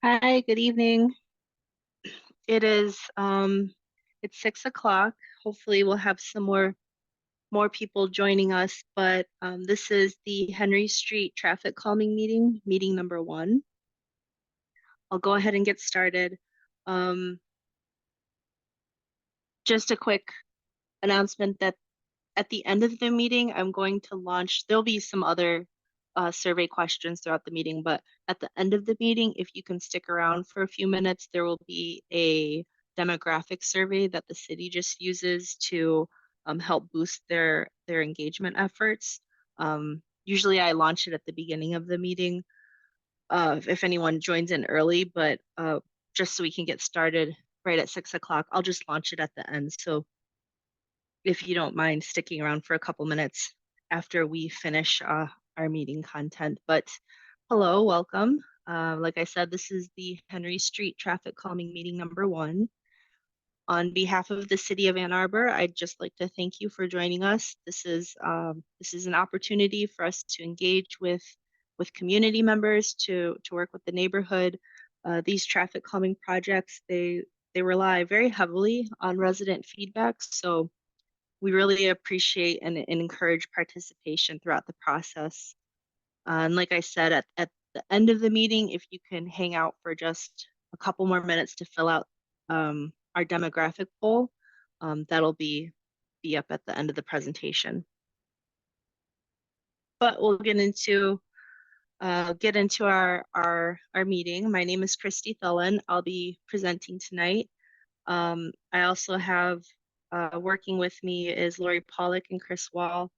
Hi, good evening. It is it's 6 o'clock. Hopefully we'll have some more people joining us, but this is the Henry Street traffic calming meeting number one. I'll go ahead and get started. Um, just a quick announcement that at the end of the meeting, I'm going to launch, there'll be some other survey questions throughout the meeting, but at the end of the meeting, if you can stick around for a few minutes, there will be a demographic survey that the city just uses to help boost their engagement efforts. Usually I launch it at the beginning of the meeting if anyone joins in early, but just so we can get started right at 6 o'clock, I'll just launch it at the end. So if you don't mind sticking around for a couple minutes after we finish our meeting content. But hello, welcome. Like I said, this is the Henry Street traffic calming meeting number one. On behalf of the City of Ann Arbor, I'd just like to thank you for joining us. This is an opportunity for us to engage with community members to work with the neighborhood. These traffic calming projects they rely very heavily on resident feedback, so we really appreciate and encourage participation throughout the process. And like I said, at the end of the meeting, if you can hang out for just a couple more minutes to fill out our demographic poll, that'll be up at the end of the presentation. But we'll get into our meeting. My name is Christy Thullen. I'll be presenting tonight. I also have working with me is Lori Pollock and Chris Wall.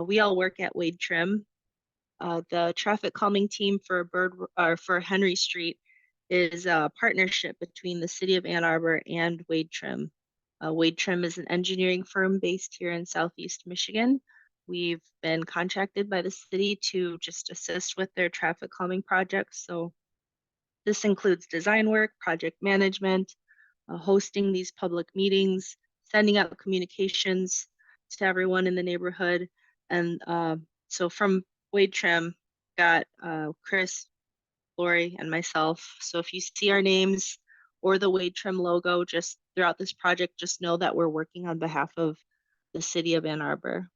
We all work at Wade Trim. The traffic calming team for Henry Street is a partnership between the City of Ann Arbor and Wade Trim. Wade Trim is an engineering firm based here in Southeast Michigan. We've been contracted by the city to just assist with their traffic calming projects. So this includes design work, project management, hosting these public meetings, sending out communications to everyone in the neighborhood. And so from Wade Trim, got Chris, Lori, and myself. So if you see our names or the Wade Trim logo just throughout this project, just know that we're working on behalf of the City of Ann Arbor.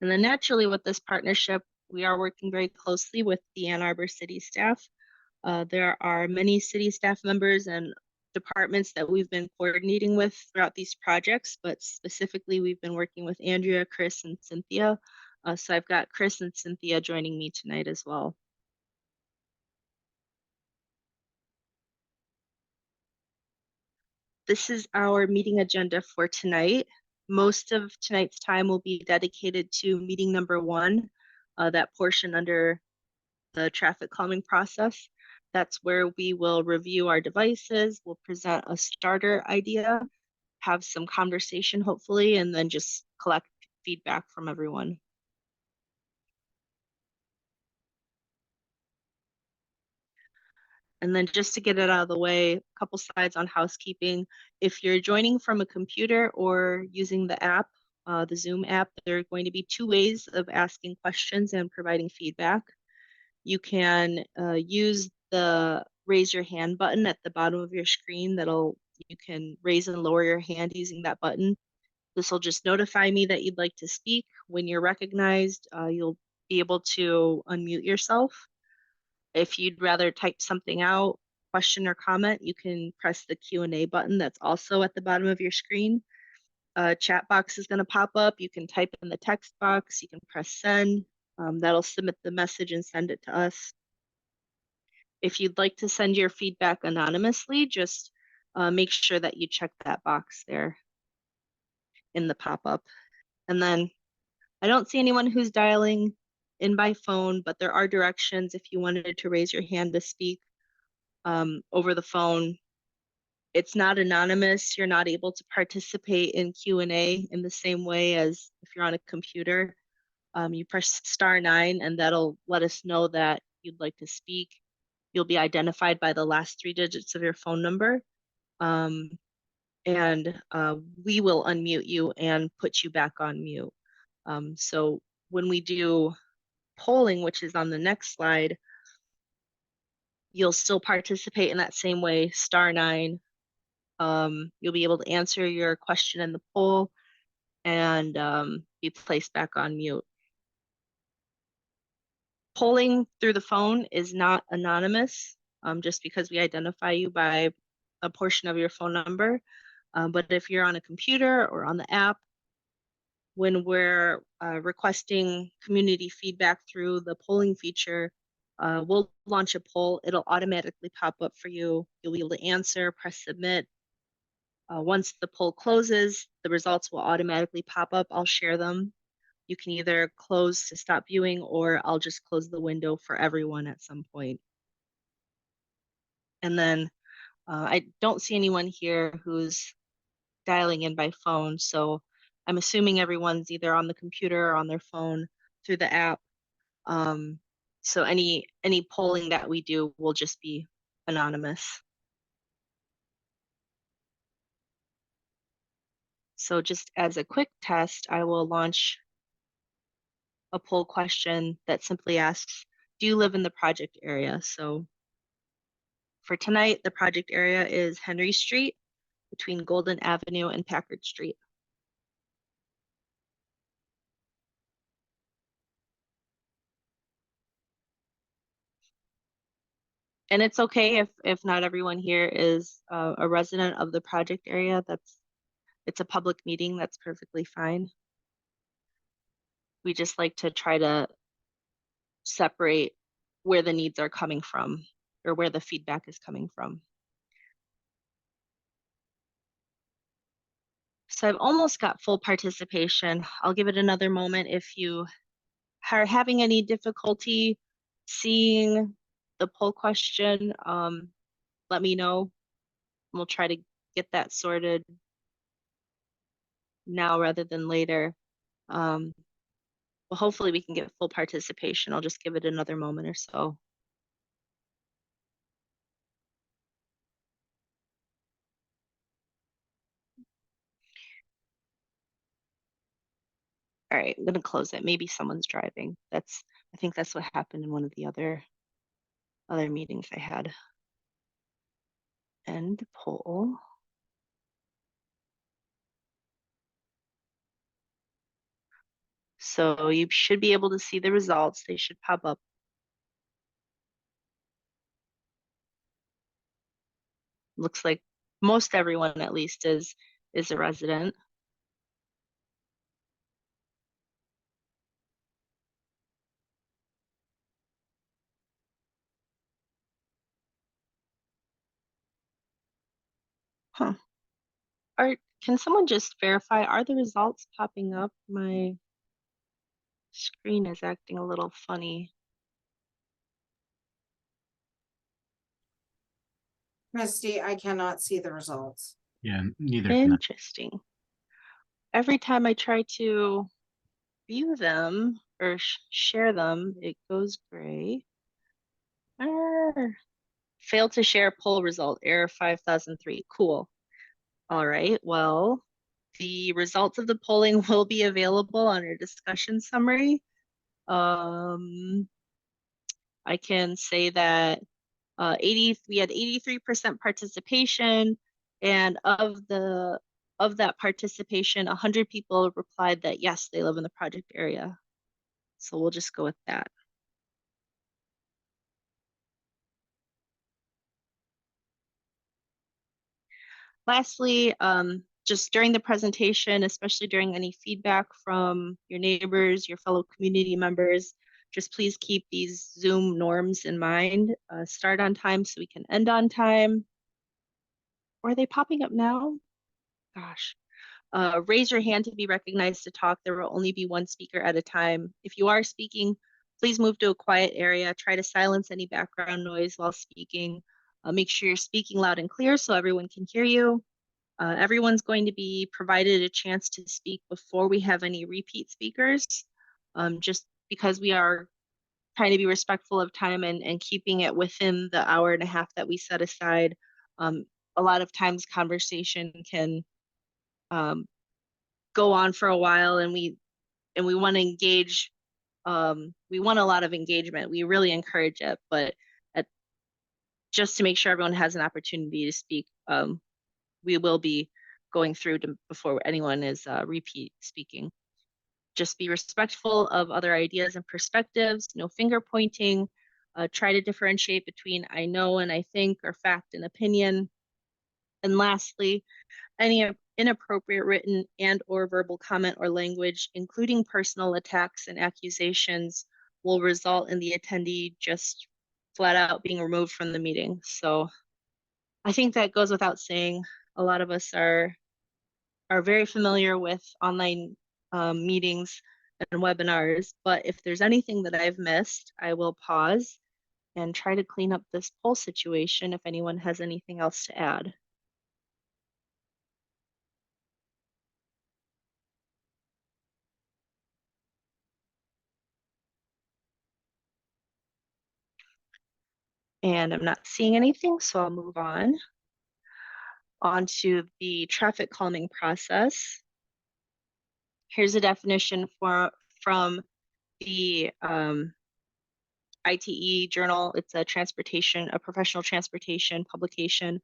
And then naturally with this partnership, we are working very closely with the Ann Arbor City staff. There are many city staff members and departments that we've been coordinating with throughout these projects, but specifically we've been working with Andrea, Chris, and Cynthia. So I've got Chris and Cynthia joining me tonight as well. This is our meeting agenda for tonight. Most of tonight's time will be dedicated to meeting number one, that portion under the traffic calming process. That's where we will review our devices, we'll present a starter idea, have some conversation hopefully, and then just collect feedback from everyone. And then just to get it out of the way, a couple slides on housekeeping. If you're joining from a computer or using the app, the Zoom app, there are going to be two ways of asking questions and providing feedback. You can use the raise your hand button at the bottom of your screen. You can raise and lower your hand using that button. This will just notify me that you'd like to speak. When you're recognized, you'll be able to unmute yourself. If you'd rather type something out, question or comment, you can press the Q&A button that's also at the bottom of your screen. A chat box is going to pop up. You can type in the text box. You can press send. That'll submit the message and send it to us. If you'd like to send your feedback anonymously, just make sure that you check that box there in the pop-up. And then I don't see anyone who's dialing in by phone, but there are directions if you wanted to raise your hand to speak over the phone. It's not anonymous. You're not able to participate in Q&A in the same way as if you're on a computer. You press *9 and that'll let us know that you'd like to speak. You'll be identified by the last three digits of your phone number. And we will unmute you and put you back on mute. So when we do polling, which is on the next slide, you'll still participate in that same way, *9. You'll be able to answer your question in the poll and be placed back on mute. Polling through the phone is not anonymous, just because we identify you by a portion of your phone number. But if you're on a computer or on the app, when we're requesting community feedback through the polling feature, we'll launch a poll. It'll automatically pop up for you. You'll be able to answer, press submit. Once the poll closes, the results will automatically pop up. I'll share them. You can either close to stop viewing, or I'll just close the window for everyone at some point. And then I don't see anyone here who's dialing in by phone, so I'm assuming everyone's either on the computer or on their phone through the app. So any polling that we do will just be anonymous. So just as a quick test, I will launch a poll question that simply asks, do you live in the project area? So for tonight, the project area is Henry Street between Golden Avenue and Packard Street. And it's okay if not everyone here is a resident of the project area. It's a public meeting, that's perfectly fine. We just like to try to separate where the needs are coming from or where the feedback is coming from. So I've almost got full participation. I'll give it another moment. If you are having any difficulty seeing the poll question, let me know. We'll try to get that sorted now rather than later. Well, hopefully we can get full participation. I'll just give it another moment or so. All right, I'm gonna close it. Maybe someone's driving. I think that's what happened in one of the other meetings I had. End poll. So you should be able to see the results. They should pop up. Looks like most everyone at least is a resident. Huh. Can someone just verify, are the results popping up? My screen is acting a little funny. Misty, I cannot see the results. Yeah, neither can I. Interesting. Every time I try to view them or share them, it goes gray. Failed to share poll result, error 5003. Cool. All right, well, the results of the polling will be available on our discussion summary. I can say that we had 83% participation, and of that participation, 100 people replied that yes, they live in the project area. So we'll just go with that. Lastly, just during the presentation, especially during any feedback from your neighbors, your fellow community members, just please keep these Zoom norms in mind. Start on time so we can end on time. Or are they popping up now? Gosh. Raise your hand to be recognized to talk. There will only be one speaker at a time. If you are speaking, please move to a quiet area. Try to silence any background noise while speaking. Make sure you're speaking loud and clear so everyone can hear you. Everyone's going to be provided a chance to speak before we have any repeat speakers, just because we are trying to be respectful of time and keeping it within the hour and a half that we set aside. A lot of times conversation can go on for a while, and we want to engage We want a lot of engagement. We really encourage it, but at, just to make sure everyone has an opportunity to speak, we will be going through to, before anyone is repeat speaking. Just be respectful of other ideas and perspectives, no finger pointing, try to differentiate between I know and I think, or fact and opinion. And lastly, any inappropriate written and or verbal comment or language, including personal attacks and accusations, will result in the attendee just flat out being removed from the meeting. So I think that goes without saying. A lot of us are very familiar with online meetings and webinars, but if there's anything that I've missed, I will pause and try to clean up this poll situation if anyone has anything else to add. And I'm not seeing anything, so I'll move on to the traffic calming process. Here's a definition from the ITE journal. It's a professional transportation publication.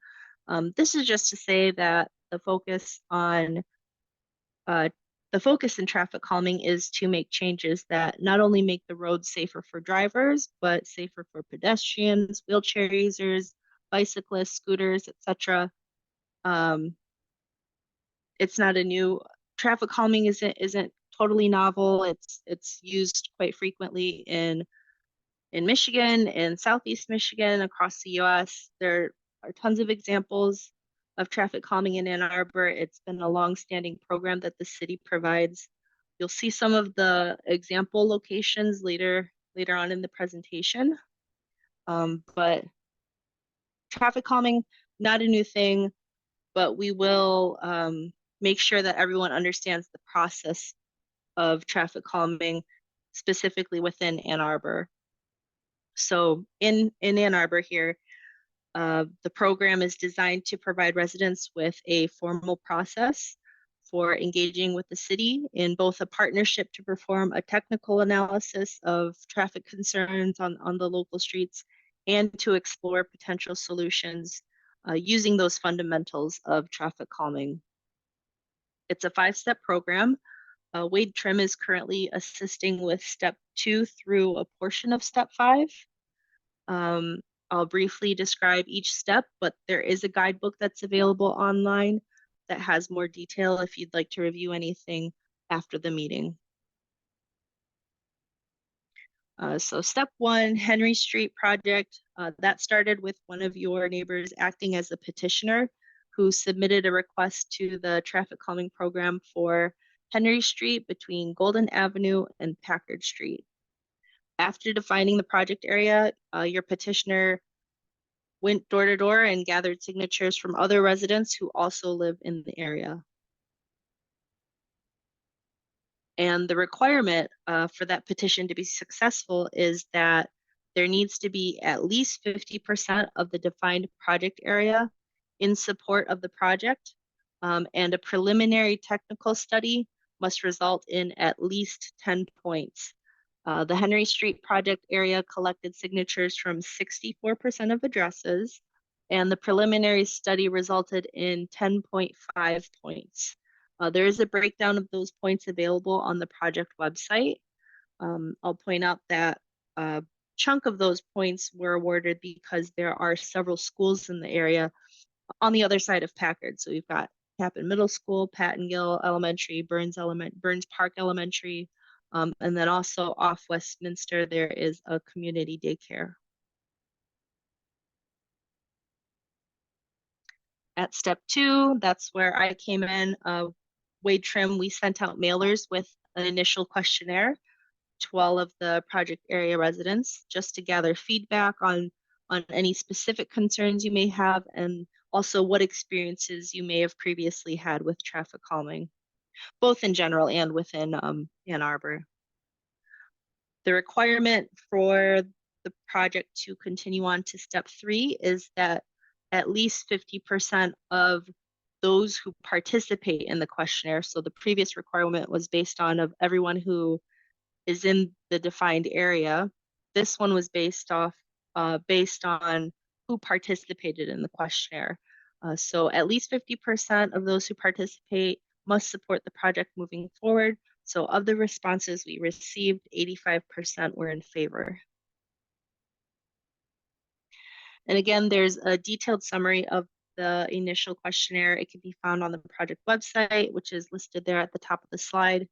This is just to say that the focus in traffic calming is to make changes that not only make the roads safer for drivers, but safer for pedestrians, wheelchair users, bicyclists, scooters, etc. It's not a new traffic calming isn't totally novel. It's used quite frequently in Michigan, in Southeast Michigan, across the US. There are tons of examples of traffic calming in Ann Arbor. It's been a long-standing program that the city provides. You'll see some of the example locations later on in the presentation. But traffic calming, not a new thing, but we will make sure that everyone understands the process of traffic calming, specifically within Ann Arbor. So in Ann Arbor here, the program is designed to provide residents with a formal process for engaging with the city in both a partnership to perform a technical analysis of traffic concerns on the local streets and to explore potential solutions using those fundamentals of traffic calming. It's a 5-step program. Wade Trim is currently assisting with step 2 through a portion of step 5. I'll briefly describe each step, but there is a guidebook that's available online that has more detail if you'd like to review anything after the meeting. So step 1, Henry Street project, that started with one of your neighbors acting as a petitioner who submitted a request to the traffic calming program for Henry Street between Golden Avenue and Packard Street. After defining the project area, your petitioner went door to door and gathered signatures from other residents who also live in the area. And the requirement for that petition to be successful is that there needs to be at least 50% of the defined project area in support of the project, and a preliminary technical study must result in at least 10 points. The Henry Street project area collected signatures from 64% of addresses, and the preliminary study resulted in 10.5 points. There is a breakdown of those points available on the project website. I'll point out that a chunk of those points were awarded because there are several schools in the area on the other side of Packard. So we've got Tappan Middle School, Patton Gill Elementary, Burns Park Elementary, and then also off Westminster, there is a community daycare. At step 2, that's where I came in. Wade Trim, we sent out mailers with an initial questionnaire to all of the project area residents just to gather feedback on any specific concerns you may have, and also what experiences you may have previously had with traffic calming, both in general and within Ann Arbor. The requirement for the project to continue on to step 3 is that at least 50% of those who participate in the questionnaire, so the previous requirement was based on of everyone who is in the defined area. This one was based on who participated in the questionnaire. So at least 50% of those who participate must support the project moving forward. So of the responses we received, 85% were in favor. And again, there's a detailed summary of the initial questionnaire. It can be found on the project website, which is listed there at the top of the slide.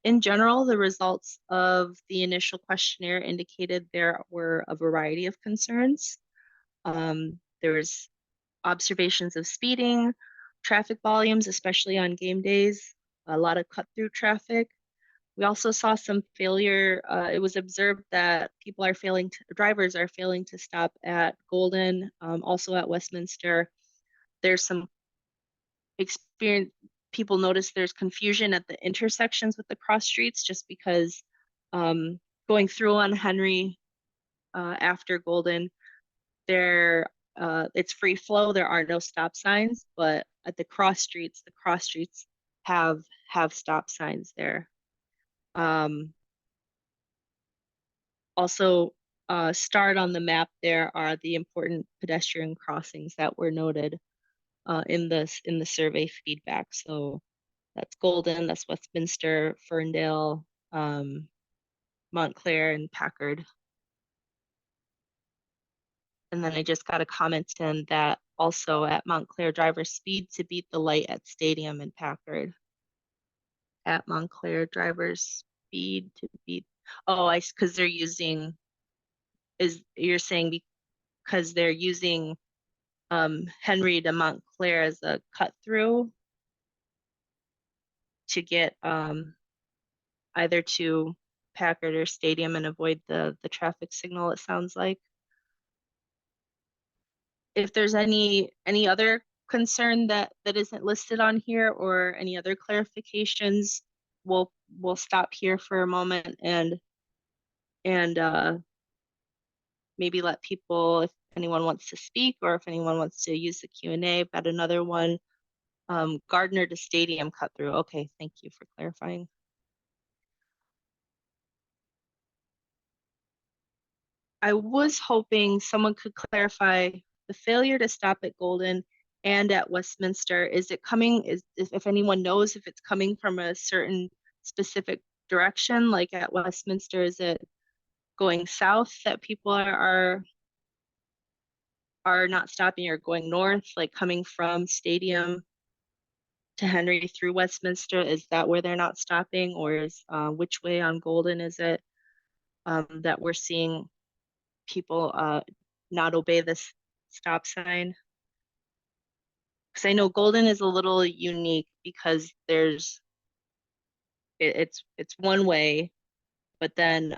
In general, the results of the initial questionnaire indicated there were a variety of concerns. There was observations of speeding, traffic volumes, especially on game days, a lot of cut-through traffic. We also saw some failure. It was observed that drivers are failing to stop at Golden, also at Westminster. There's some experience, people notice there's confusion at the intersections with the cross streets just because going through on Henry after Golden, it's free flow. There are no stop signs, but at the cross streets have stop signs there. Also, starred on the map there are the important pedestrian crossings that were noted in the survey feedback. So that's Golden, that's Westminster, Ferndale, Montclair, and Packard. And then I just got a comment in that also at Montclair, drivers speed to beat the light at Stadium and Packard. At Montclair, drivers speed to beat. Oh, because they're using. You're saying because they're using Henry to Montclair as a cut through to get either to Packard or Stadium and avoid the traffic signal, it sounds like. If there's any other concern that isn't listed on here or any other clarifications, we'll stop here for a moment and maybe let people, if anyone wants to speak or if anyone wants to use the Q&A. I've got another one. Gardner to Stadium cut through. Okay, thank you for clarifying. I was hoping someone could clarify the failure to stop at Golden and at Westminster. Is it coming, if anyone knows if it's coming from a certain specific direction, like at Westminster, is it going south that people are not stopping, or going north, like coming from Stadium to Henry through Westminster? Is that where they're not stopping, or is which way on Golden is it that we're seeing people not obey this stop sign? Because I know Golden is a little unique because it's one way, but then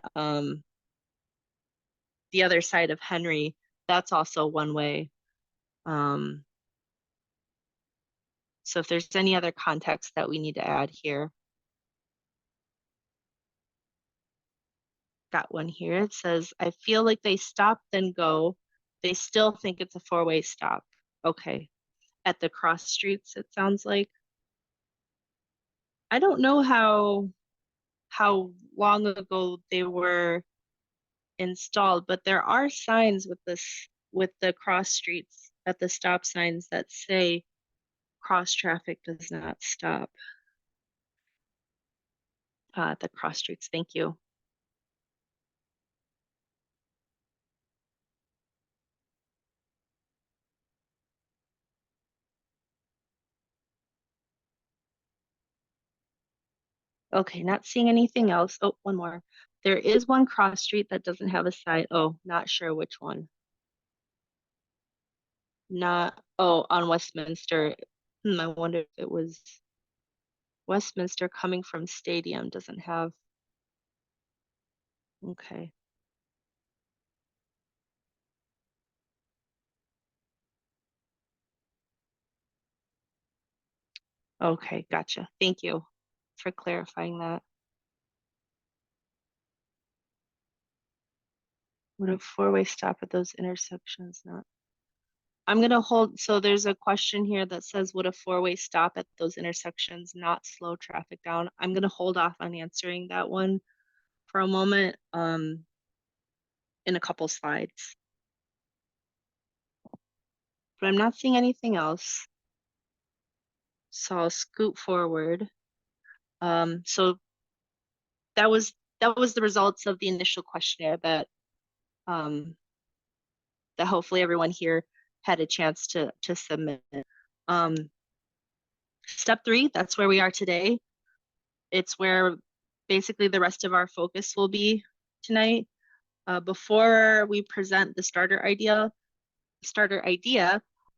the other side of Henry, that's also one way. So if there's any other context that we need to add here. Got one here. It says, I feel like they stop then go. They still think it's a four-way stop. Okay. At the cross streets, it sounds like. I don't know how long ago they were installed, but there are signs with the cross streets at the stop signs that say cross traffic does not stop. The cross streets, thank you. Okay, not seeing anything else. Oh, one more. There is one cross street that doesn't have a sign. Oh, not sure which one. On Westminster. I wonder if it was Westminster coming from Stadium doesn't have. Okay. Okay, gotcha. Thank you for clarifying that. Would a four-way stop at those intersections not? I'm gonna hold, so there's a question here that says, would a four-way stop at those intersections not slow traffic down? I'm gonna hold off on answering that one for a moment in a couple slides. But I'm not seeing anything else. So I'll scoot forward. So that was the results of the initial questionnaire that that hopefully everyone here had a chance to submit. Step 3, that's where we are today. It's where basically the rest of our focus will be tonight. Before we present the starter idea,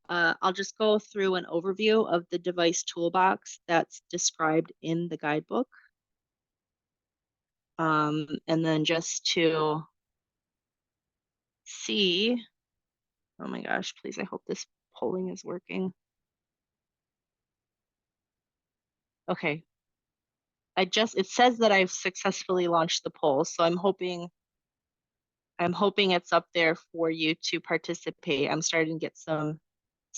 I'll just go through an overview of the device toolbox that's described in the guidebook. And then just to see, oh my gosh, please, I hope this polling is working. Okay. It says that I've successfully launched the poll, so I'm hoping it's up there for you to participate. I'm starting to get some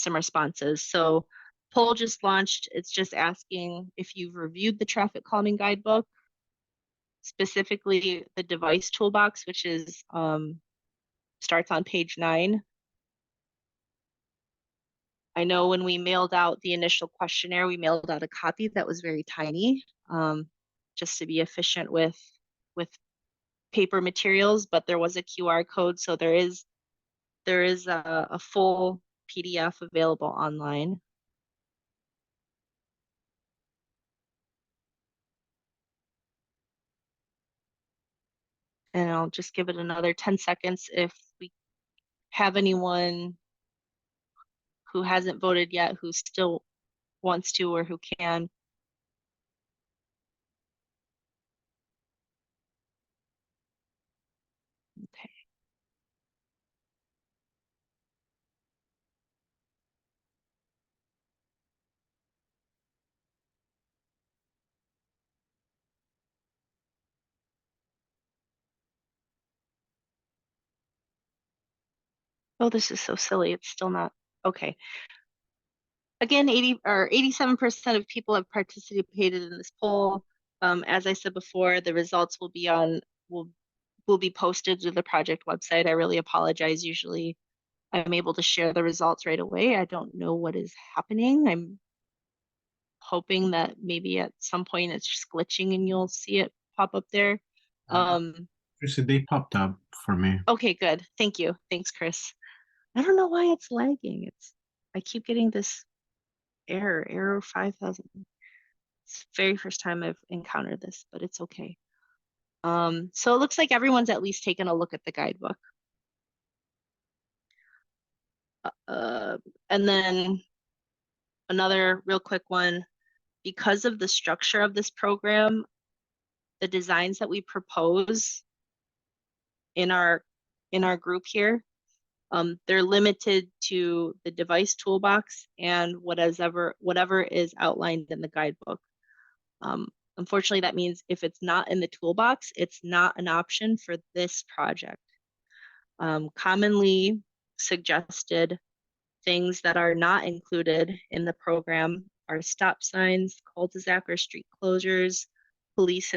responses. So poll just launched. It's just asking if you've reviewed the traffic calming guidebook, specifically the device toolbox, which is starts on page 9. I know when we mailed out the initial questionnaire, we mailed out a copy that was very tiny, just to be efficient with paper materials, but there was a QR code, so there is a full PDF available online. And I'll just give it another 10 seconds if we have anyone who hasn't voted yet, who still wants to or who can. Okay. Oh, this is so silly. It's still not. Okay. Again, 87% of people have participated in this poll. As I said before, the results will be posted to the project website. I really apologize. Usually I'm able to share the results right away. I don't know what is happening. I'm hoping that maybe at some point it's just glitching and you'll see it pop up there. They popped up for me. Okay, good. Thank you. Thanks, Chris. I don't know why it's lagging. I keep getting this error 5000. It's the very first time I've encountered this, but it's okay. So it looks like everyone's at least taken a look at the guidebook. And then another real quick one, because of the structure of this program, the designs that we propose in our group here, they're limited to the device toolbox and whatever is outlined in the guidebook. Unfortunately, that means if it's not in the toolbox, it's not an option for this project. Commonly suggested things that are not included in the program are stop signs, cul-de-sac or street closures, police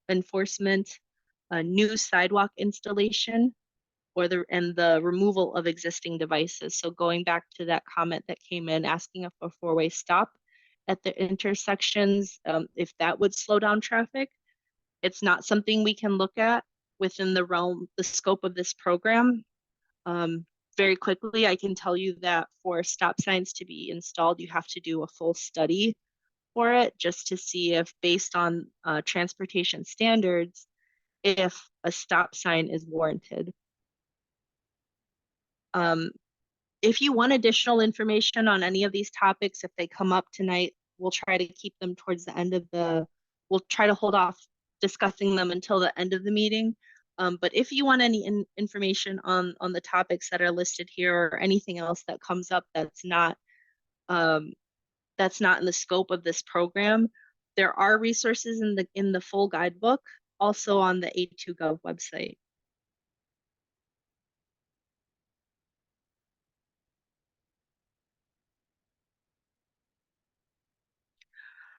enforcement, a new sidewalk installation, or the removal of existing devices. So going back to that comment that came in asking if a four-way stop at the intersections, if that would slow down traffic, it's not something we can look at within the scope of this program. Very quickly, I can tell you that for stop signs to be installed, you have to do a full study for it just to see if, based on transportation standards, if a stop sign is warranted. If you want additional information on any of these topics, if they come up tonight, we'll try to keep them towards the end of we'll try to hold off discussing them until the end of the meeting. But if you want any information on the topics that are listed here or anything else that comes up that's not in the scope of this program, there are resources in the full guidebook, also on the A2Gov website.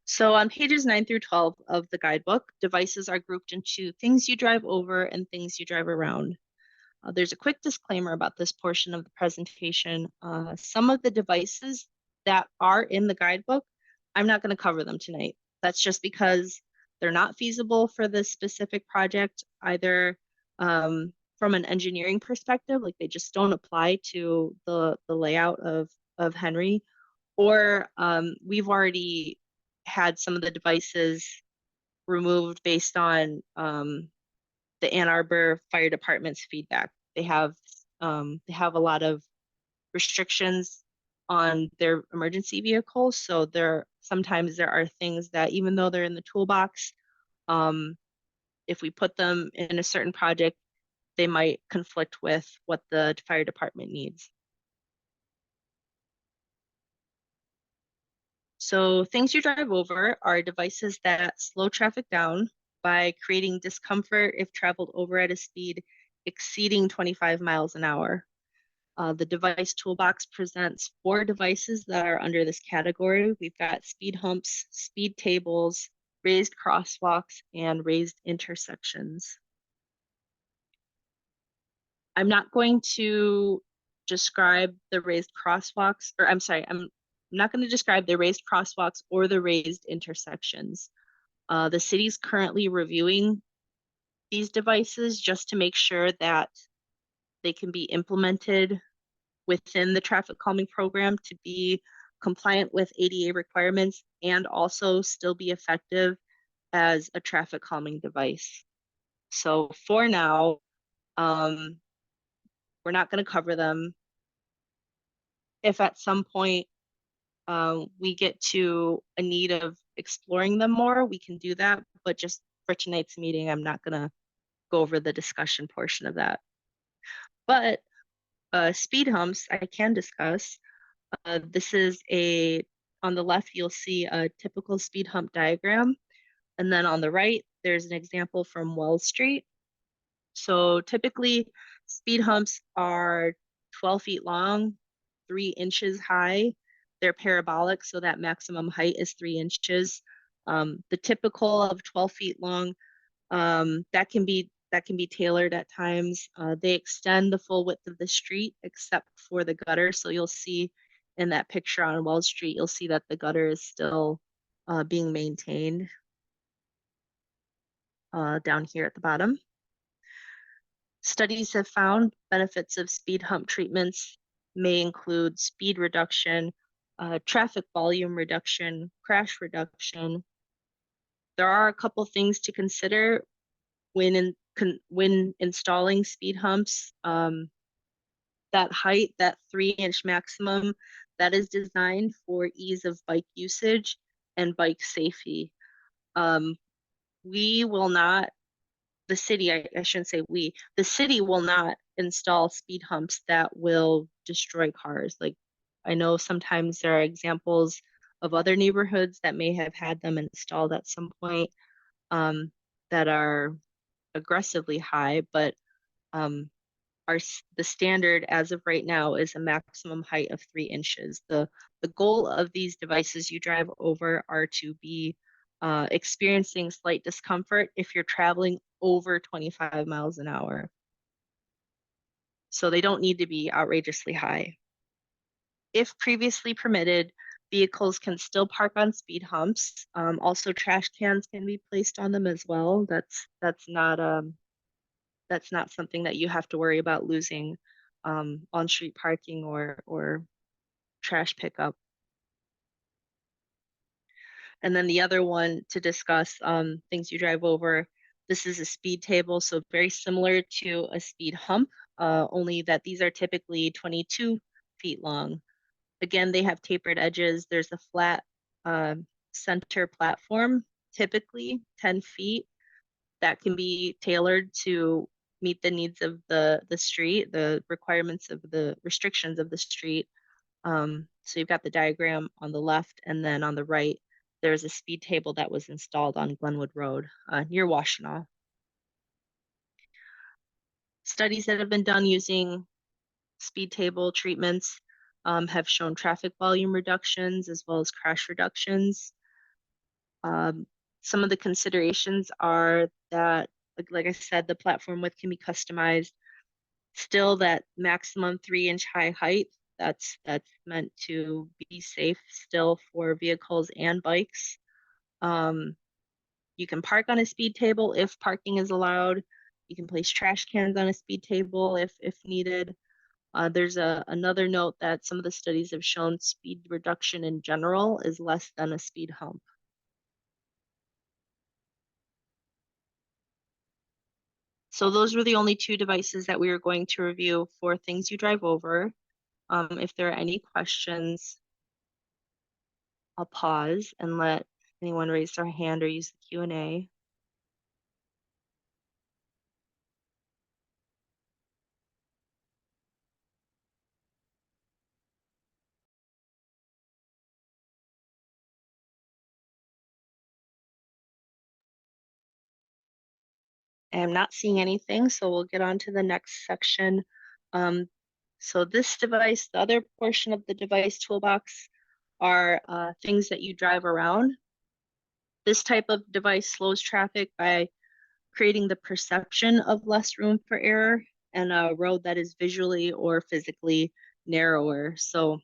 So on pages 9 through 12 of the guidebook, devices are grouped into things you drive over and things you drive around. There's a quick disclaimer about this portion of the presentation. Some of the devices that are in the guidebook, I'm not going to cover them tonight. That's just because they're not feasible for this specific project, either from an engineering perspective, like they just don't apply to the layout of Henry, or we've already had some of the devices removed based on the Ann Arbor Fire Department's feedback. They have a lot of restrictions on their emergency vehicles, so sometimes there are things that even though they're in the toolbox, if we put them in a certain project, they might conflict with what the fire department needs. So things you drive over are devices that slow traffic down by creating discomfort if traveled over at a speed exceeding 25 miles an hour. The device toolbox presents 4 devices that are under this category. We've got speed humps, speed tables, raised crosswalks, and raised intersections. I'm not going to describe the raised crosswalks, or I'm sorry, I'm not going to describe the raised crosswalks or the raised intersections. The city's currently reviewing these devices just to make sure that they can be implemented within the traffic calming program to be compliant with ADA requirements and also still be effective as a traffic calming device. So for now, we're not going to cover them. If at some point we get to a need of exploring them more, we can do that. But just for tonight's meeting, I'm not going to go over the discussion portion of that. But speed humps, I can discuss. This is on the left, you'll see a typical speed hump diagram. And then on the right, there's an example from Wells Street. So typically, speed humps are 12 feet long, 3 inches high. They're parabolic, so that maximum height is 3 inches. The typical of 12 feet long, that can be tailored at times. They extend the full width of the street except for the gutter. So you'll see in that picture on Wells Street, you'll see that the gutter is still being maintained down here at the bottom. Studies have found benefits of speed hump treatments may include speed reduction, traffic volume reduction, crash reduction. There are a couple things to consider when installing speed humps. That height, that 3-inch maximum, that is designed for ease of bike usage and bike safety. We will not, the city, I shouldn't say we, the city will not install speed humps that will destroy cars. Like, I know sometimes there are examples of other neighborhoods that may have had them installed at some point that are aggressively high, but the standard as of right now is a maximum height of 3 inches. The goal of these devices you drive over are to be experiencing slight discomfort if you're traveling over 25 miles an hour. So they don't need to be outrageously high. If previously permitted, vehicles can still park on speed humps. Also, trash cans can be placed on them as well. That's not something that you have to worry about losing on-street parking or trash pickup. And then the other one to discuss, things you drive over, this is a speed table, so very similar to a speed hump, only that these are typically 22 feet long. Again, they have tapered edges. There's a flat center platform, typically 10 feet, that can be tailored to meet the needs of the street, the requirements of the restrictions of the street. So you've got the diagram on the left, and then on the right, there's a speed table that was installed on Glenwood Road near Washtenaw. Studies that have been done using speed table treatments have shown traffic volume reductions as well as crash reductions. Some of the considerations are that, like I said, the platform width can be customized. Still that maximum 3-inch high height, that's meant to be safe still for vehicles and bikes. You can park on a speed table if parking is allowed. You can place trash cans on a speed table if needed. There's another note that some of the studies have shown speed reduction in general is less than a speed hump. So those were the only two devices that we were going to review for things you drive over. If there are any questions, I'll pause and let anyone raise their hand or use the Q&A. I'm not seeing anything, so we'll get on to the next section. So this device, the other portion of the device toolbox are things that you drive around. This type of device slows traffic by creating the perception of less room for error and a road that is visually or physically narrower. So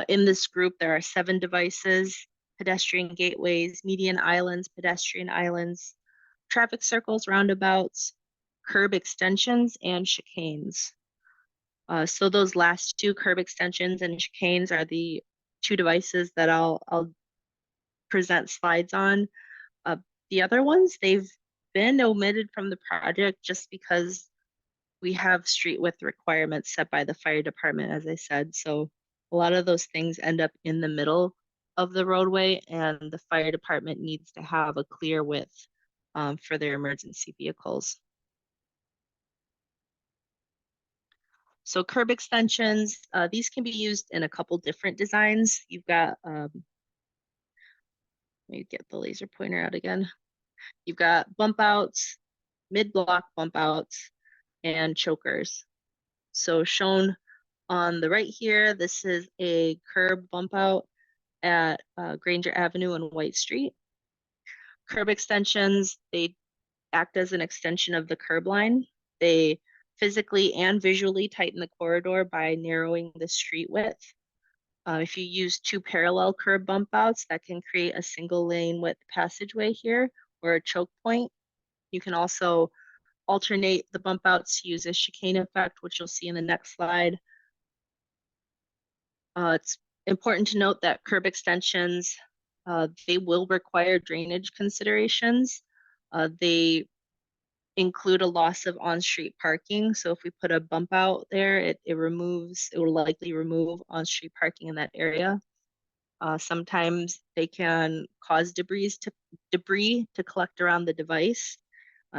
in this group, there are 7 devices: pedestrian gateways, median islands, pedestrian islands, traffic circles, roundabouts, curb extensions, and chicanes. So those last 2, curb extensions and chicanes, are the 2 devices that I'll present slides on. The other ones, they've been omitted from the project just because we have street width requirements set by the fire department, as I said. So a lot of those things end up in the middle of the roadway, and the fire department needs to have a clear width for their emergency vehicles. So curb extensions, these can be used in a couple different designs. You've got, let me get the laser pointer out again. You've got bump outs, mid-block bump outs, and chokers. So shown on the right here, this is a curb bump out at Granger Avenue and White Street. Curb extensions, they act as an extension of the curb line. They physically and visually tighten the corridor by narrowing the street width. If you use 2 parallel curb bump outs, that can create a single lane width passageway here or a choke point. You can also alternate the bump outs to use a chicane effect, which you'll see in the next slide. It's important to note that curb extensions, they will require drainage considerations. They include a loss of on-street parking. So if we put a bump out there, it will likely remove on-street parking in that area. Sometimes they can cause debris to collect around the device.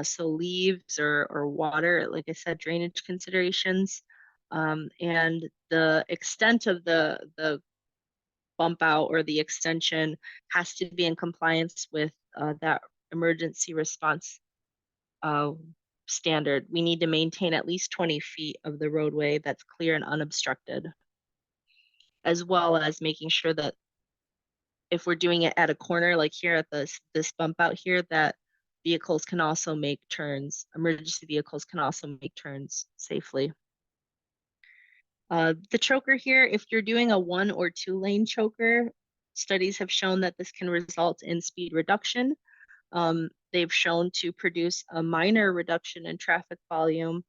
So leaves or water, like I said, drainage considerations. And the extent of the bump out or the extension has to be in compliance with that emergency response standard. We need to maintain at least 20 feet of the roadway that's clear and unobstructed, as well as making sure that if we're doing it at a corner, like here at this bump out here, that vehicles can also make turns. Emergency vehicles can also make turns safely. The choker here, if you're doing a 1 or 2 lane choker, studies have shown that this can result in speed reduction. They've shown to produce a minor reduction in traffic volume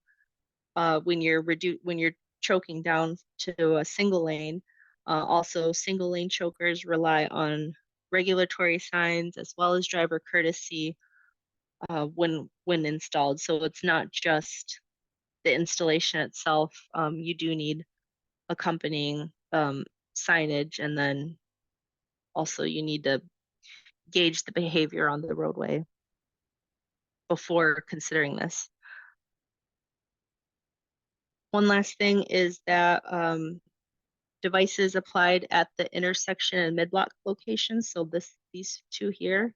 when you're choking down to a single lane. Also, single lane chokers rely on regulatory signs as well as driver courtesy when installed. So it's not just the installation itself. You do need accompanying signage, and then also you need to gauge the behavior on the roadway before considering this. One last thing is that devices applied at the intersection and mid-block locations, so these 2 here,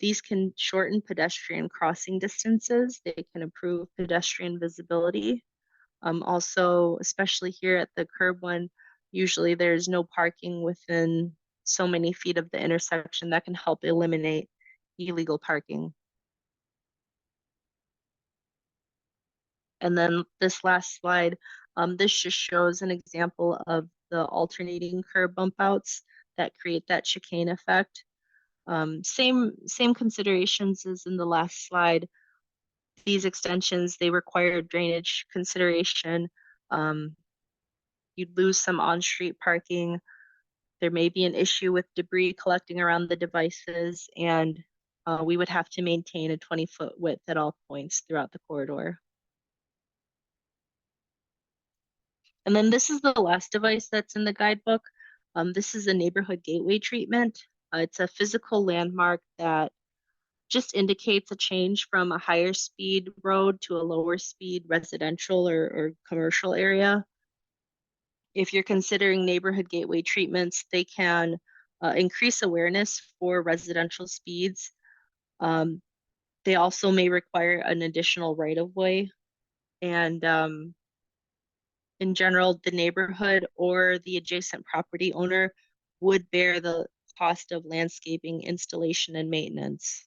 these can shorten pedestrian crossing distances. They can improve pedestrian visibility. Also, especially here at the curb one, usually there's no parking within so many feet of the intersection that can help eliminate illegal parking. And then this last slide, this just shows an example of the alternating curb bump outs that create that chicane effect. Same considerations as in the last slide. These extensions, they require drainage consideration. You'd lose some on-street parking. There may be an issue with debris collecting around the devices, and we would have to maintain a 20-foot width at all points throughout the corridor. And then this is the last device that's in the guidebook. This is a neighborhood gateway treatment. It's a physical landmark that just indicates a change from a higher speed road to a lower speed residential or commercial area. If you're considering neighborhood gateway treatments, they can increase awareness for residential speeds. They also may require an additional right-of-way. And in general, the neighborhood or the adjacent property owner would bear the cost of landscaping, installation, and maintenance.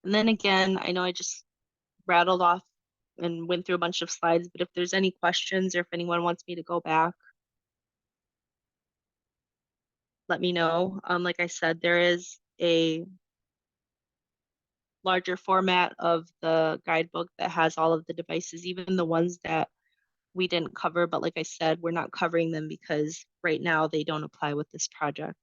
And then again, I know I just rattled off and went through a bunch of slides, but if there's any questions or if anyone wants me to go back, let me know. Like I said, there is a larger format of the guidebook that has all of the devices, even the ones that we didn't cover, but like I said, we're not covering them because right now they don't apply with this project.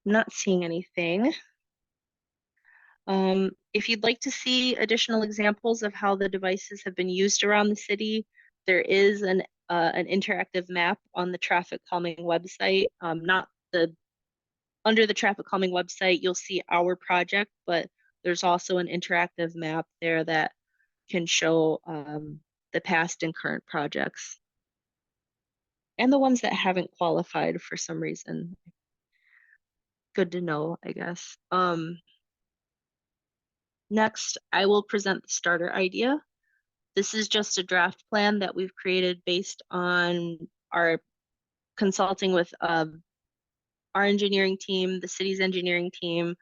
I'm not seeing anything. If you'd like to see additional examples of how the devices have been used around the city, there is an interactive map on the traffic calming website. Not the under the traffic calming website, you'll see our project, but there's also an interactive map there that can show the past and current projects and the ones that haven't qualified for some reason. Good to know, I guess. Next, I will present the starter idea. This is just a draft plan that we've created based on our consulting with our engineering team, the city's engineering team,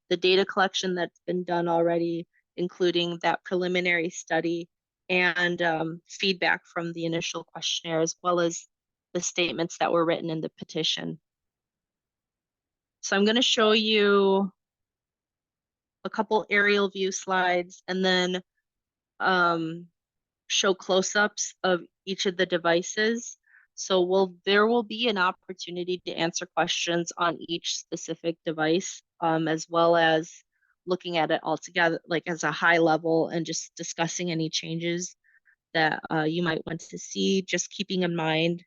the data collection that's been done already, including that preliminary study and feedback from the initial questionnaire, as well as the statements that were written in the petition. So I'm going to show you a couple aerial view slides and then show close-ups of each of the devices. So there will be an opportunity to answer questions on each specific device, as well as looking at it all together, like as a high level and just discussing any changes that you might want to see, just keeping in mind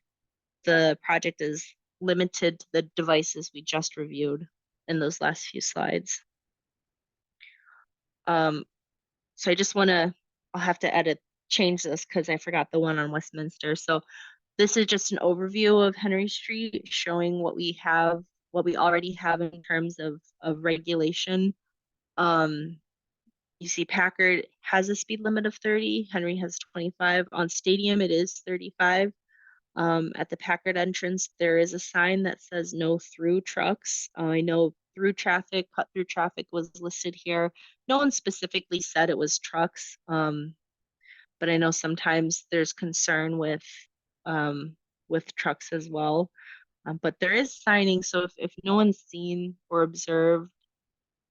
the project is limited to the devices we just reviewed in those last few slides. So I just I'll have to change this because I forgot the one on Westminster. So this is just an overview of Henry Street showing what we already have in terms of regulation. You see Packard has a speed limit of 30, Henry has 25. On Stadium, it is 35. At the Packard entrance, there is a sign that says no through trucks. I know through traffic, cut through traffic was listed here. No one specifically said it was trucks, but I know sometimes there's concern with trucks as well. But there is signing, so if no one's seen or observed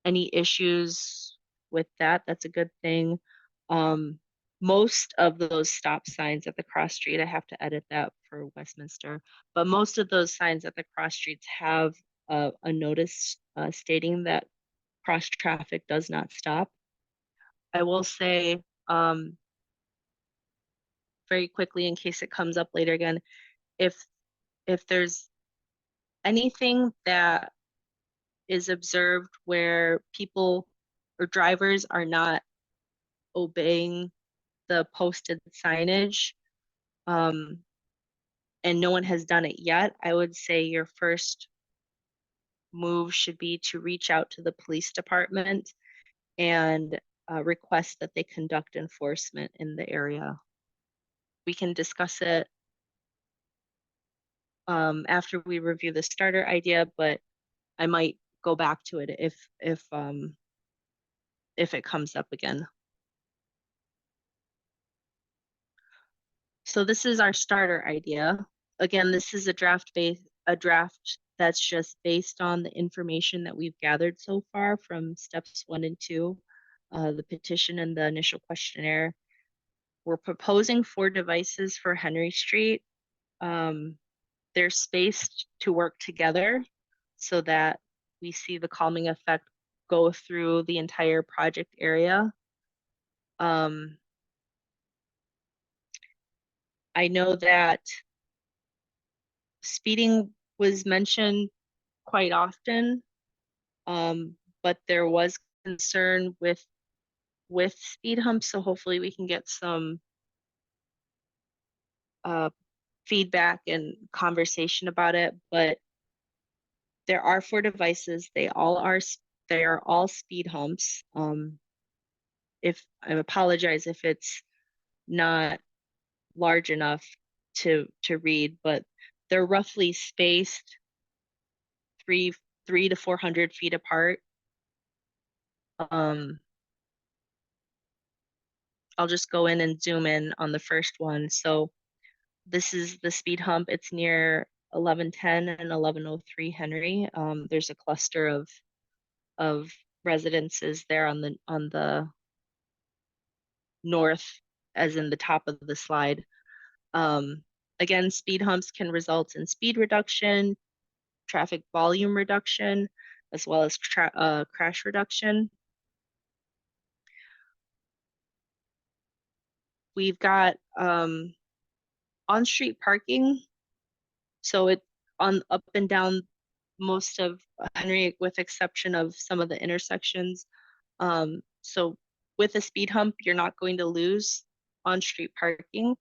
any issues with that, that's a good thing. Most of those stop signs at the cross street, I have to edit that for Westminster, but most of those signs at the cross streets have a notice stating that cross traffic does not stop. I will say very quickly, in case it comes up later again, if there's anything that is observed where people or drivers are not obeying the posted signage, and no one has done it yet, I would say your first move should be to reach out to the police department and request that they conduct enforcement in the area. We can discuss it after we review the starter idea, but I might go back to it if it comes up again. So this is our starter idea. Again, this is a draft that's just based on the information that we've gathered so far from steps 1 and 2, the petition and the initial questionnaire. We're proposing 4 devices for Henry Street. They're spaced to work together so that we see the calming effect go through the entire project area. I know that speeding was mentioned quite often, but there was concern with speed humps, so hopefully we can get some feedback and conversation about it. But there are 4 devices. They are all speed humps. If I apologize if it's not large enough to read, but they're roughly spaced 3 to 400 feet apart. I'll just go in and zoom in on the first one. So this is the speed hump. It's near 1110 and 1103 Henry. There's a cluster of residences there on the north, as in the top of the slide. Again, speed humps can result in speed reduction, traffic volume reduction, as well as crash reduction. We've got on-street parking. So it on up and down most of Henry, with exception of some of the intersections. So with a speed hump, you're not going to lose on-street parking.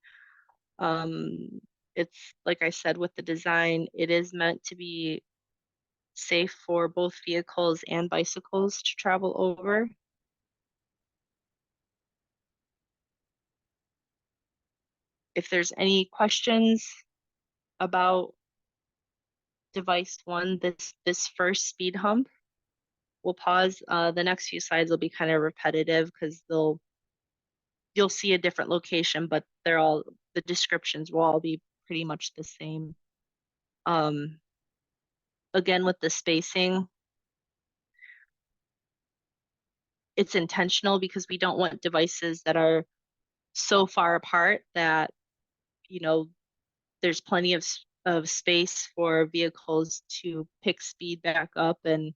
It's like I said, with the design, it is meant to be safe for both vehicles and bicycles to travel over. If there's any questions about device 1, this first speed hump, we'll pause. The next few slides will be kind of repetitive because you'll see a different location, but the descriptions will all be pretty much the same. Again, with the spacing, it's intentional because we don't want devices that are so far apart that, you know, there's plenty of space for vehicles to pick speed back up, and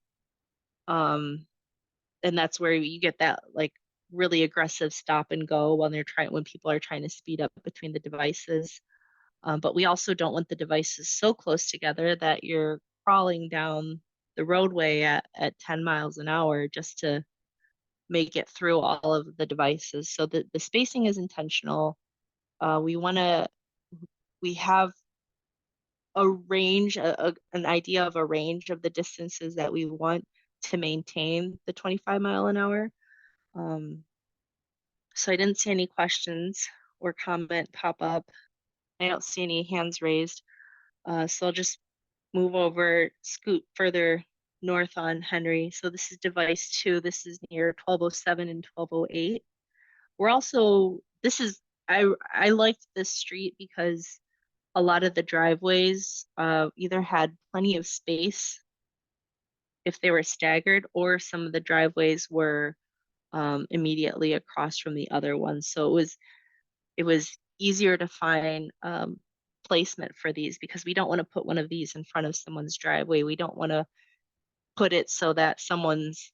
that's where you get that like really aggressive stop and go when people are trying to speed up between the devices. But we also don't want the devices so close together that you're crawling down the roadway at 10 miles an hour just to make it through all of the devices. So the spacing is intentional. We have a range, an idea of a range of the distances that we want to maintain the 25 mile an hour. So I didn't see any questions or comment pop up. I don't see any hands raised. So I'll just scoot further north on Henry. So this is device 2. This is near 1207 and 1208. I liked this street because a lot of the driveways either had plenty of space if they were staggered, or some of the driveways were immediately across from the other ones. So it was easier to find placement for these because we don't want to put one of these in front of someone's driveway. We don't want to put it so that someone's,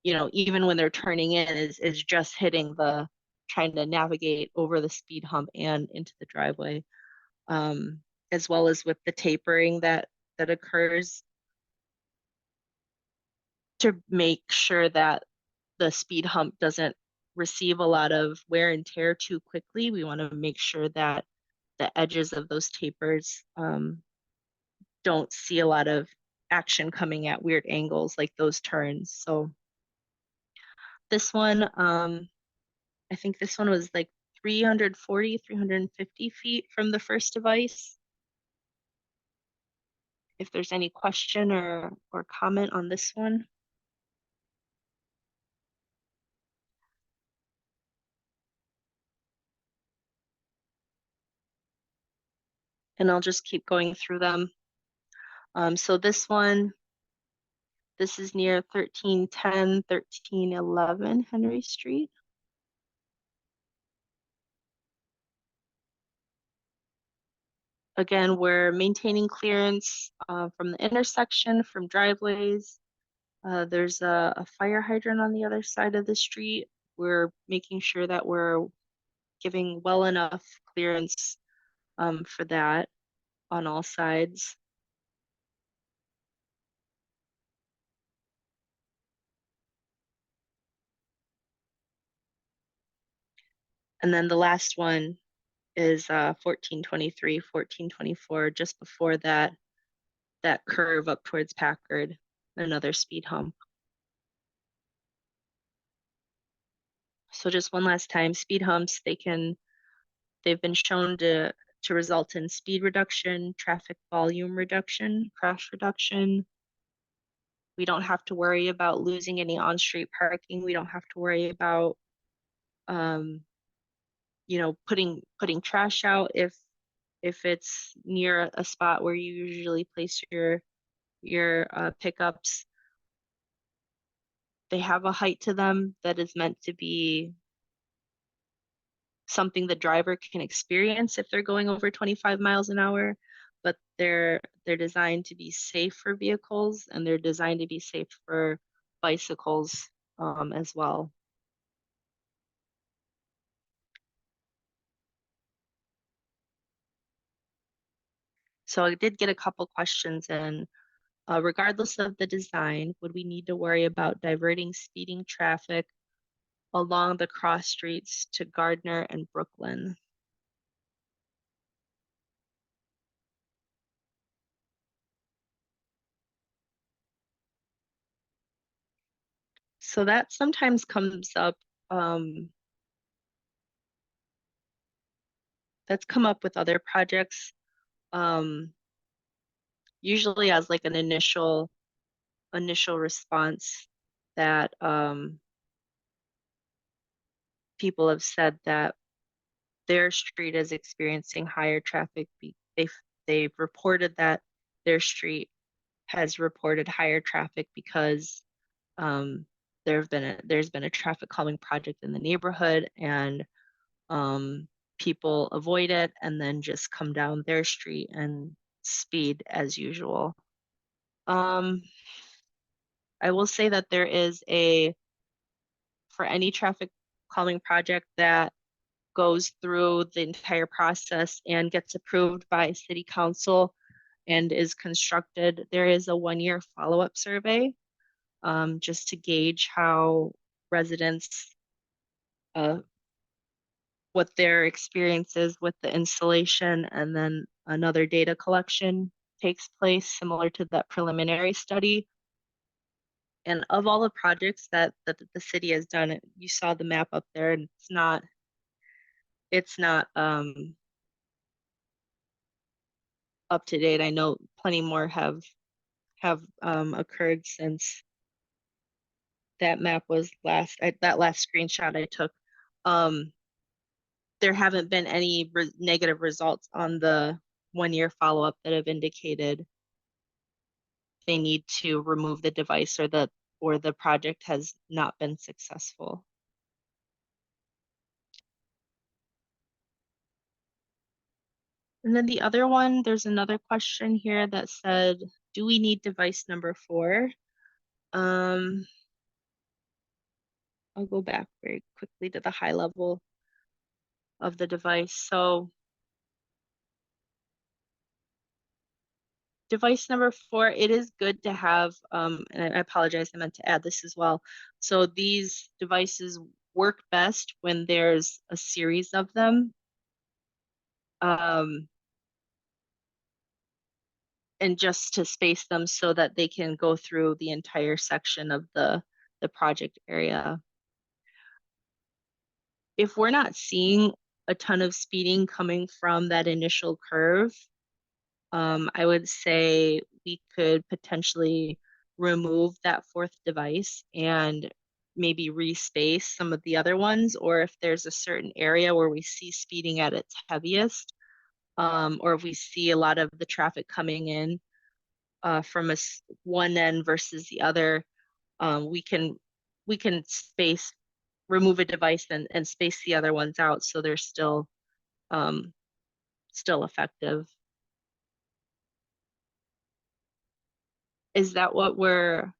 even when they're turning in, is just trying to navigate over the speed hump and into the driveway. As well as with the tapering that occurs, to make sure that the speed hump doesn't receive a lot of wear and tear too quickly. We want to make sure that the edges of those tapers don't see a lot of action coming at weird angles like those turns. So this one, I think this one was like 340, 350 feet from the first device. If there's any question or comment on this one. And I'll just keep going through them. So this one, this is near 1310, 1311 Henry Street. Again, we're maintaining clearance from the intersection, from driveways. There's a fire hydrant on the other side of the street. We're making sure that we're giving well enough clearance for that on all sides. And then the last one is 1423, 1424, just before that curve up towards Packard, another speed hump. So just one last time, speed humps, they've been shown to result in speed reduction, traffic volume reduction, crash reduction. We don't have to worry about losing any on-street parking. We don't have to worry about putting trash out if it's near a spot where you usually place your pickups. They have a height to them that is meant to be something the driver can experience if they're going over 25 miles an hour, but they're designed to be safe for vehicles, and they're designed to be safe for bicycles as well. So I did get a couple questions in. Regardless of the design, would we need to worry about diverting speeding traffic along the cross streets to Gardner and Brooklyn? So that sometimes comes up, that's come up with other projects, usually as like an initial response that people have said that their street is experiencing higher traffic. They've reported that their street has reported higher traffic because there's been a traffic calming project in the neighborhood, and people avoid it and then just come down their street and speed as usual. I will say that there is for any traffic calming project that goes through the entire process and gets approved by city council and is constructed, there is a 1-year follow-up survey just to gauge how residents, what their experience is with the installation, and then another data collection takes place similar to that preliminary study. And of all the projects that the city has done, you saw the map up there, and it's not up to date. I know plenty more have occurred since that map was that last screenshot I took. There haven't been any negative results on the 1-year follow-up that have indicated they need to remove the device or the project has not been successful. And then the other one, there's another question here that said, do we need device number 4? I'll go back very quickly to the high level of the device. So device number 4, it is good to have, and I apologize, I meant to add this as well. So these devices work best when there's a series of them. and just to space them so that they can go through the entire section of the project area. If we're not seeing a ton of speeding coming from that initial curve, I would say we could potentially remove that fourth device and maybe respace some of the other ones, or if there's a certain area where we see speeding at its heaviest, or if we see a lot of the traffic coming in from one end versus the other, we can space, remove a device and space the other ones out so they're um, still effective. Is that what we're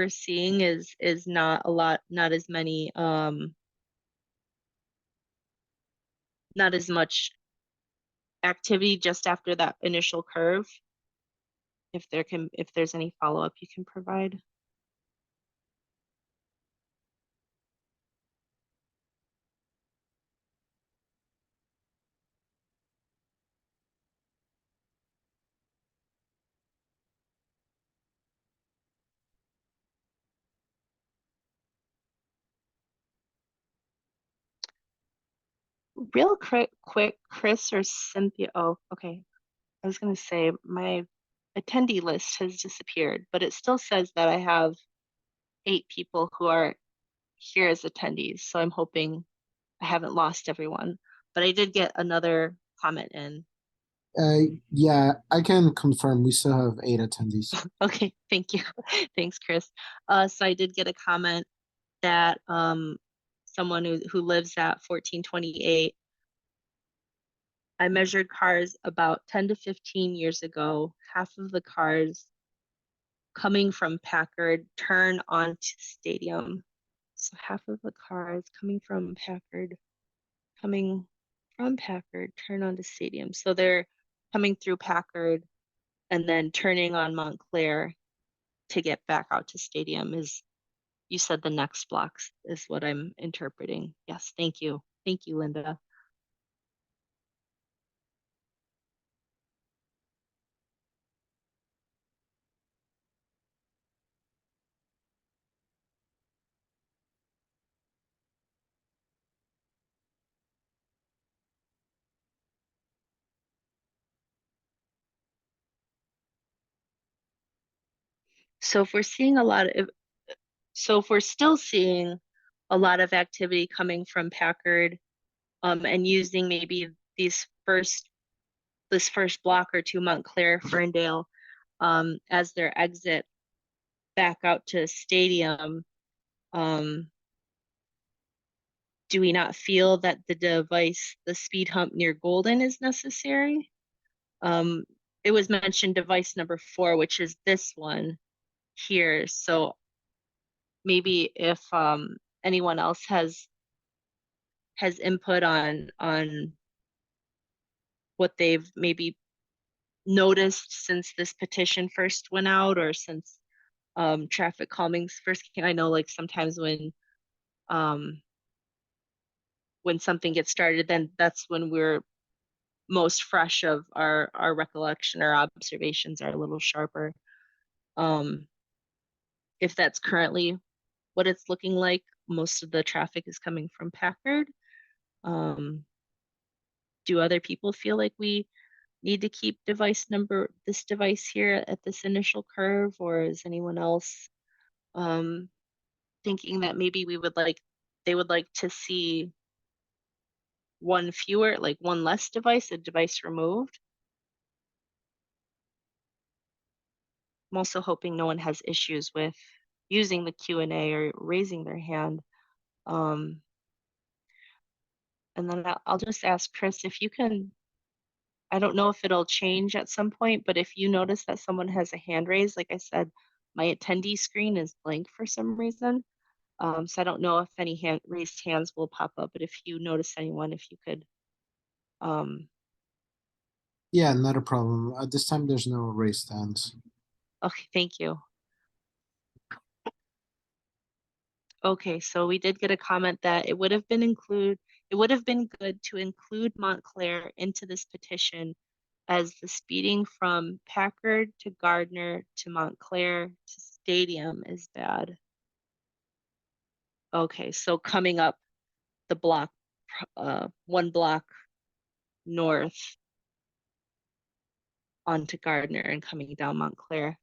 seeing? Is not a lot, not as many, not as much activity just after that initial curve? If there's any follow-up you can provide. Real quick, Chris or Cynthia. Oh, okay. I was gonna say my attendee list has disappeared, but it still says that I have 8 people who are here as attendees. So I'm hoping I haven't lost everyone. But I did get another comment in. Yeah, I can confirm we still have 8 attendees. Okay, thank you. Thanks, Chris. So I did get a comment that someone who lives at 1428. I measured cars about 10 to 15 years ago. Half of the cars coming from Packard turn onto Stadium. So half of the cars coming from Packard turn onto Stadium. So they're coming through Packard and then turning on Montclair to get back out to Stadium. Is, you said the next blocks is what I'm interpreting. Yes, thank you. Thank you, Linda. So if we're seeing a lot of, so if we're still seeing a lot of activity coming from Packard, and using maybe this first block or two, Montclair, Ferndale, as their exit back out to Stadium, do we not feel that the speed hump near Golden is necessary? It was mentioned device number 4, which is this one here. So maybe if anyone else has input on what they've maybe noticed since this petition first went out, or since traffic calmings first came. I know like sometimes when something gets started, then that's when we're most fresh of our recollection, our observations are a little sharper. If that's currently what it's looking like, most of the traffic is coming from Packard. Do other people feel like we need to keep this device here at this initial curve, or is anyone else thinking that maybe they would like to see one fewer, like one less device, a device removed? I'm also hoping no one has issues with using the Q&A or raising their hand. And then I'll just ask Chris if you can, I don't know if it'll change at some point, but if you notice that someone has a hand raised, like I said, my attendee screen is blank for some reason. So I don't know if any raised hands will pop up, but if you notice anyone, if you could. Yeah, not a problem. At this time, there's no raised hands. Okay, thank you. Okay, so we did get a comment that it would have been good to include Montclair into this petition as the speeding from Packard to Gardner to Montclair to Stadium is bad. Okay, so coming up the block, one block north onto Gardner and coming down Montclair.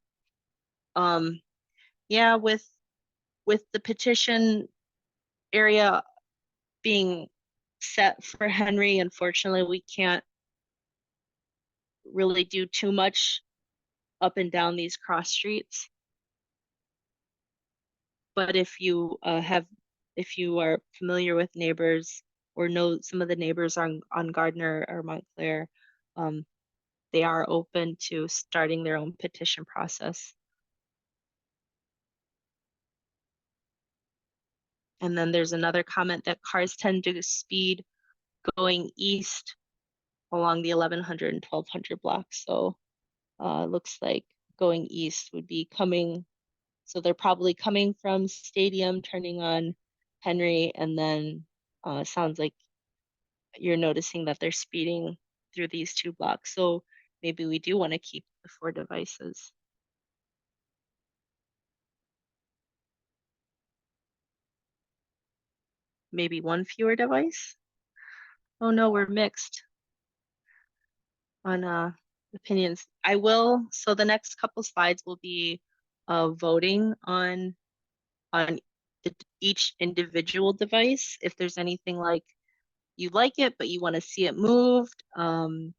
Yeah, with the petition area being set for Henry, unfortunately, we can't really do too much up and down these cross streets. But if you if you are familiar with neighbors or know some of the neighbors on Gardner or Montclair, they are open to starting their own petition process. And then there's another comment that cars tend to speed going east along the 1100 and 1200 blocks. So looks like going east would be coming. So they're probably coming from Stadium, turning on Henry, and then sounds like you're noticing that they're speeding through these two blocks. So maybe we do want to keep the 4 devices. Maybe 1 fewer device. Oh no, we're mixed on opinions. I will, so the next couple slides will be voting on each individual device. If there's anything like you like it, but you want to see it moved, you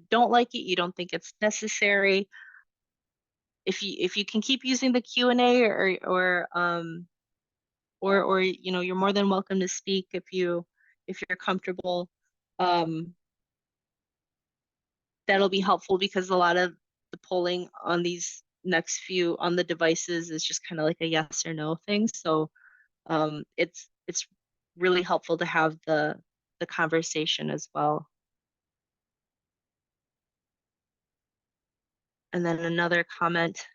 don't like it, you don't think it's necessary. If you can keep using the Q&A or you know, you're more than welcome to speak if you're comfortable. That'll be helpful because a lot of the polling on these next few on the devices is just kind of like a yes or no thing. So it's really helpful to have the conversation as well. And then another comment,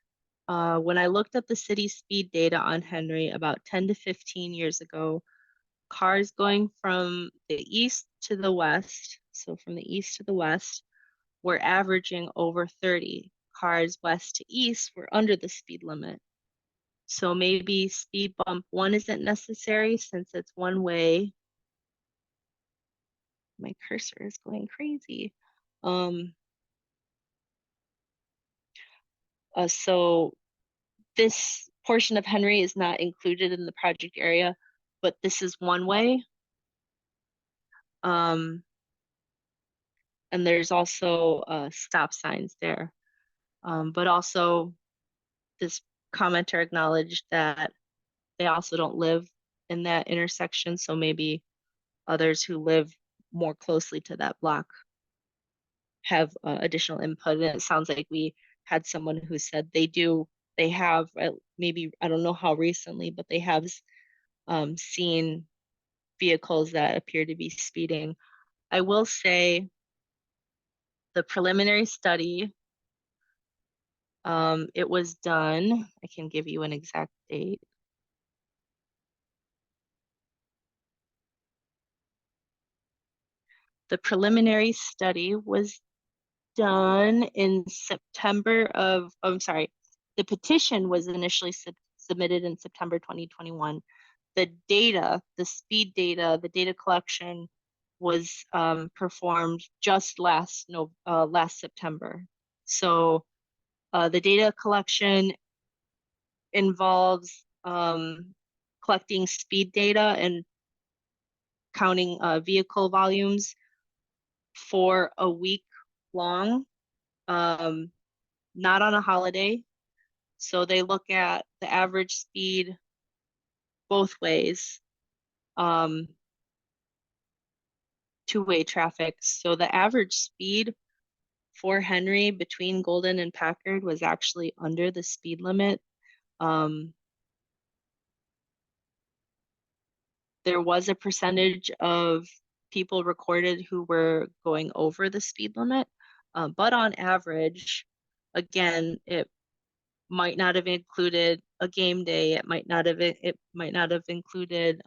when I looked at the city speed data on Henry about 10 to 15 years ago, cars going from the east to the west, so from the east to the west, were averaging over 30. Cars west to east were under the speed limit. So maybe speed bump 1 isn't necessary since it's one way. My cursor is going crazy. So this portion of Henry is not included in the project area, but this is one way. And there's also stop signs there. But also this commenter acknowledged that they also don't live in that intersection. So maybe others who live more closely to that block have additional input. And it sounds like we had someone who said they have maybe, I don't know how recently, but they have seen vehicles that appear to be speeding. I will say the preliminary study, it was done, I can give you an exact date. The preliminary study was done in September of, oh, I'm sorry, the petition was initially submitted in September 2021. The data, the speed data, the data collection was performed just last September. So the data collection involves collecting speed data and counting vehicle volumes for a week long, not on a holiday. So they look at the average speed both ways, two-way traffic. So the average speed for Henry between Golden and Packard was actually under the speed limit. There was a percentage of people recorded who were going over the speed limit, but on average, again, it might not have included a game day. It might not have included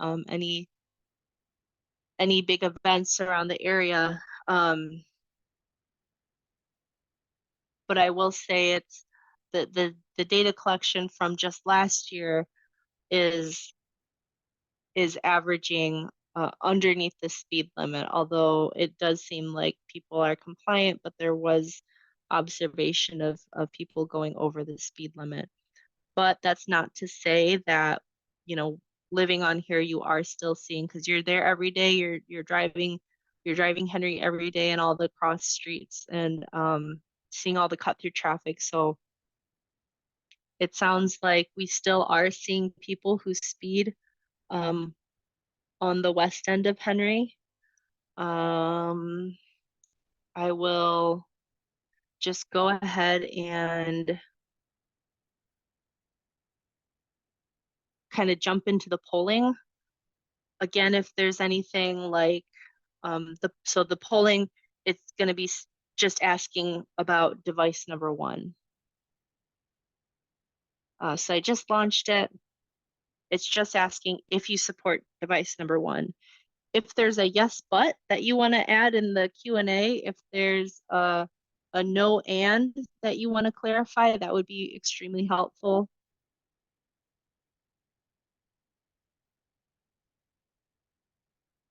any big events around the area. but I will say it's the data collection from just last year is averaging underneath the speed limit, although it does seem like people are compliant, but there was observation of people going over the speed limit. But that's not to say that, you know, living on here, you are still seeing, because you're there every day, you're driving Henry every day and all the cross streets and seeing all the cut through traffic. So it sounds like we still are seeing people who speed on the west end of Henry. I will just go ahead and kind of jump into the polling. Again, if there's anything like the polling, it's going to be just asking about device number 1. So I just launched it. It's just asking if you support device number 1. If there's a yes but that you want to add in the Q&A, if there's a no and that you want to clarify, that would be extremely helpful.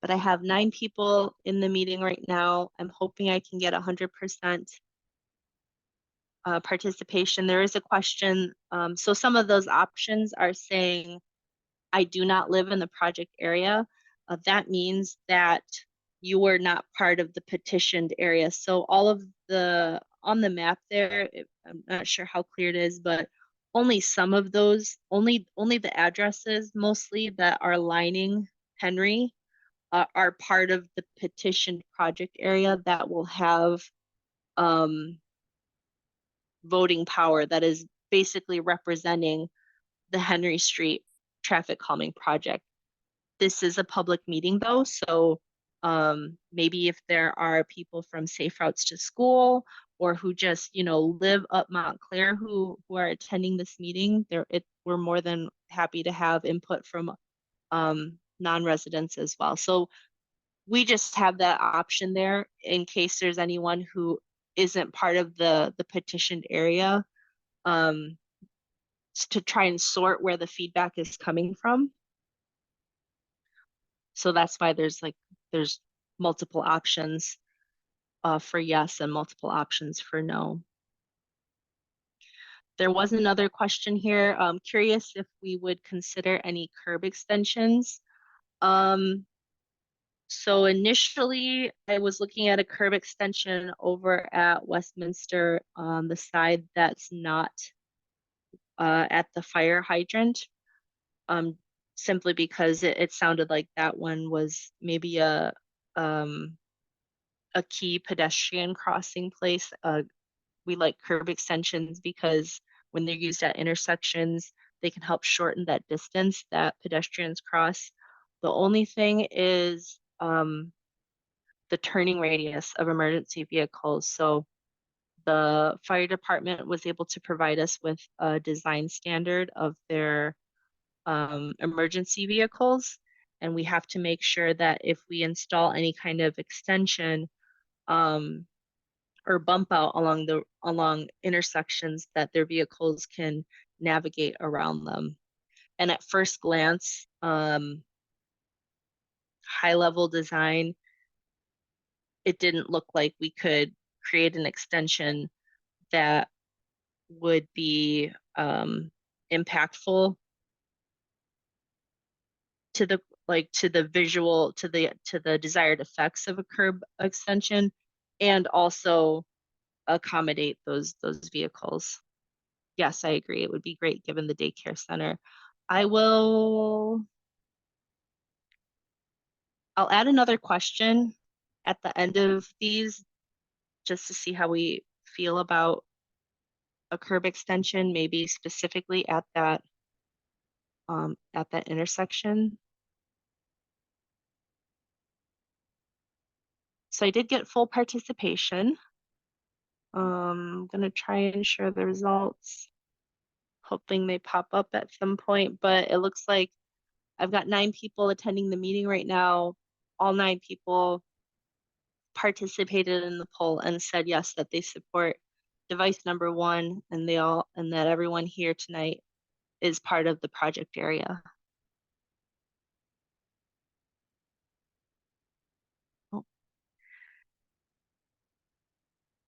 But I have 9 people in the meeting right now. I'm hoping I can get 100% participation. There is a question. So some of those options are saying, I do not live in the project area. That means that you are not part of the petitioned area. So all of the, on the map there, I'm not sure how clear it is, but only some of those, only the addresses mostly that are lining Henry are part of the petitioned project area that will have voting power, that is basically representing the Henry Street traffic calming project. This is a public meeting though, so maybe if there are people from Safe Routes to School or who just, you know, live up Montclair who are attending this meeting, we're more than happy to have input from non-residents as well. So we just have that option there in case there's anyone who isn't part of the petitioned area, to try and sort where the feedback is coming from. So that's why there's multiple options for yes and multiple options for no. There was another question here. Curious if we would consider any curb extensions. So initially I was looking at a curb extension over at Westminster on the side that's not at the fire hydrant. Simply because it sounded like that one was maybe a key pedestrian crossing place. We like curb extensions because when they're used at intersections, they can help shorten that distance that pedestrians cross. The only thing is the turning radius of emergency vehicles. So the fire department was able to provide us with a design standard of their emergency vehicles. And we have to make sure that if we install any kind of extension or bump out along intersections, that their vehicles can navigate around them. And at first glance, high level design, it didn't look like we could create an extension that would be impactful to the visual, to the desired effects of a curb extension, and also accommodate those vehicles. Yes, I agree. It would be great given the daycare center. I'll add another question at the end of these just to see how we feel about a curb extension, maybe specifically at that intersection. So I did get full participation. I'm gonna try and share the results, hoping they pop up at some point, but it looks like I've got 9 people attending the meeting right now. All 9 people participated in the poll and said yes, that they support device number 1 and that everyone here tonight is part of the project area. Oh.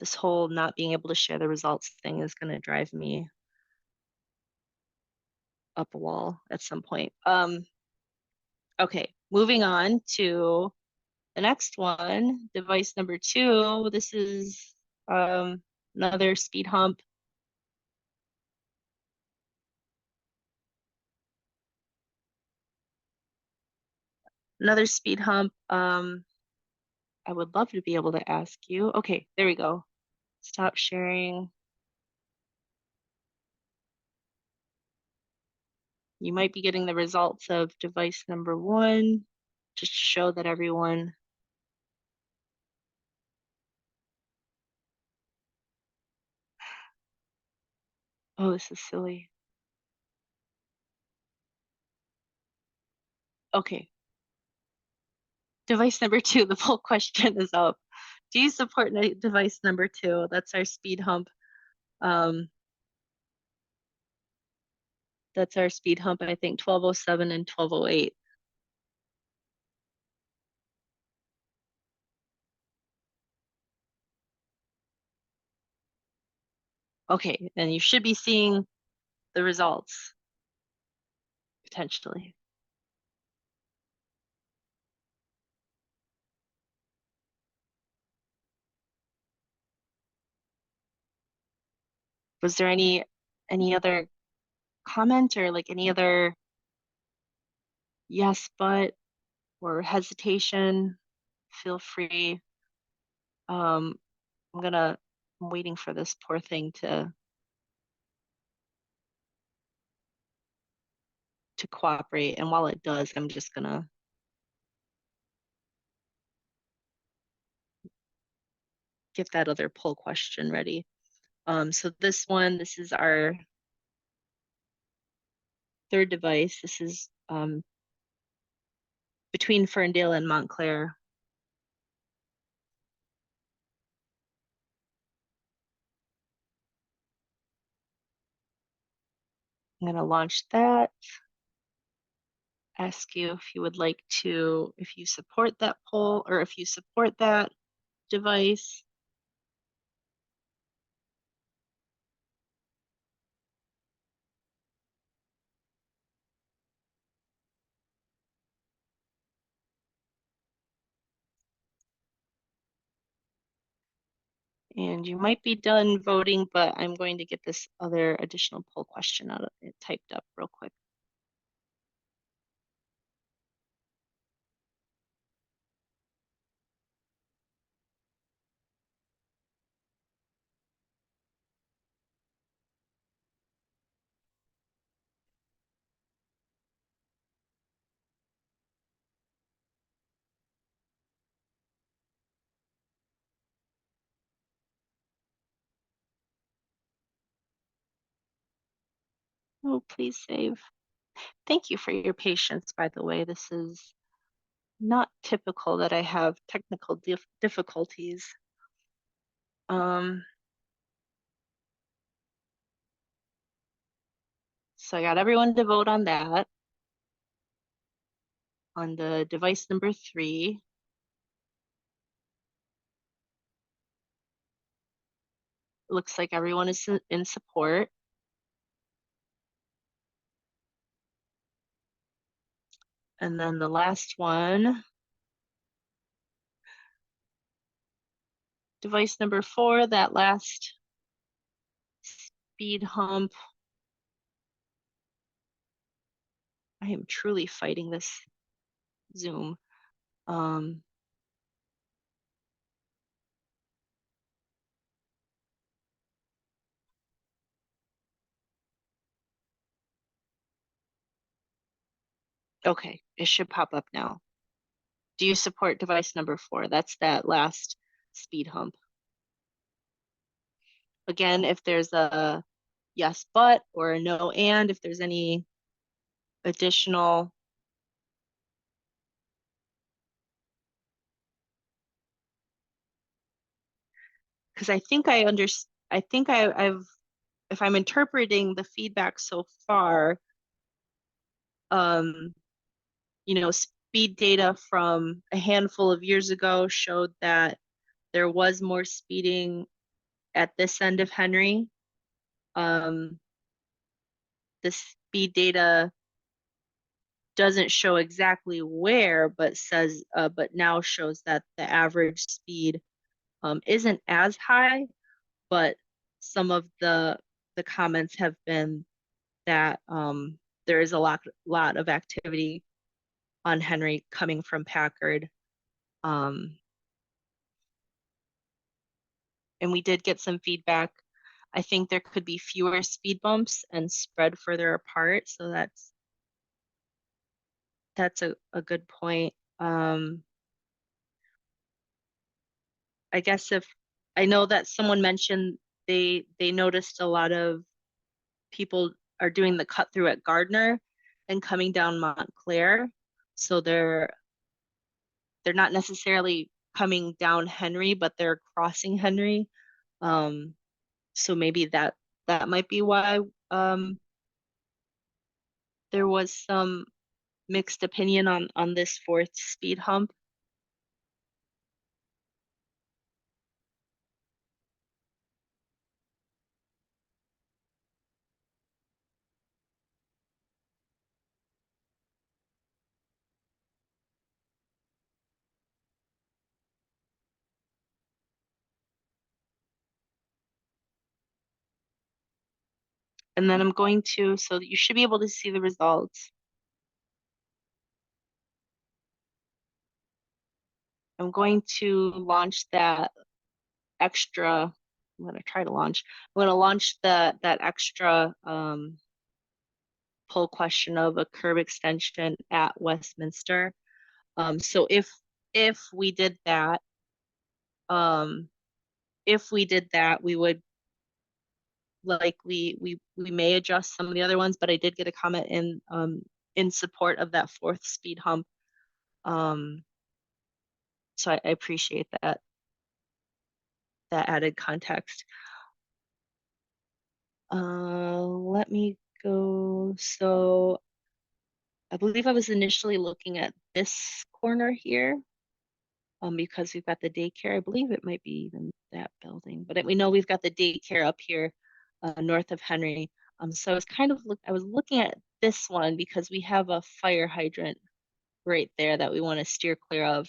This whole not being able to share the results thing is going to drive me up a wall at some point. Okay, moving on to the next one, device number 2. This is another speed hump. Another speed hump. I would love to be able to ask you. Okay, there we go. Stop sharing. You might be getting the results of device number 1, just to show that everyone. Oh, this is silly. Okay. Device number 2, the poll question is up. Do you support device number 2? That's our speed hump. That's our speed hump, I think 1207 and 1208. Okay, and you should be seeing the results potentially. Was there any other comment or like any other yes, but or hesitation? Feel free. I'm waiting for this poor thing to cooperate, and while it does, I'm just gonna get that other poll question ready. So this is our third device. This is between Ferndale and Montclair. I'm gonna launch that. Ask you if you would like to, if you support that poll or if you support that device. And you might be done voting, but I'm going to get this other additional poll question out of it typed up real quick. Oh, please save. Thank you for your patience, by the way. This is not typical that I have technical difficulties. So I got everyone to vote on that. On the device number 3. Looks like everyone is in support. And then the last one, device number 4, that last speed hump. I am truly fighting this Zoom. Okay, it should pop up now. Do you support device number 4? That's that last speed hump. Again, if there's a yes, but, or a no, and if there's any additional. Because I think I I think if I'm interpreting the feedback so far, you know, speed data from a handful of years ago showed that there was more speeding at this end of Henry. The speed data doesn't show exactly where, but says, but now shows that the average speed isn't as high, but some of the comments have been that there is a lot of activity on Henry coming from Packard. And we did get some feedback. I think there could be fewer speed bumps and spread further apart. So that's a good point. I guess if I know that someone mentioned they noticed a lot of people are doing the cut through at Gardner and coming down Montclair. So they're not necessarily coming down Henry, but they're crossing Henry. So maybe that might be why there was some mixed opinion on this fourth speed hump. And then I'm going to, so you should be able to see the results. I'm going to launch that extra, I'm going to try to launch, I'm going to launch that extra poll question of a curb extension at Westminster. So if we did that, we would likely, we may adjust some of the other ones, but I did get a comment in support of that fourth speed hump. So I appreciate that added context. Let me go. So I believe I was initially looking at this corner here, because we've got the daycare. I believe it might be even that building, but we know we've got the daycare up here, north of Henry. So I was I was looking at this one because we have a fire hydrant right there that we want to steer clear of.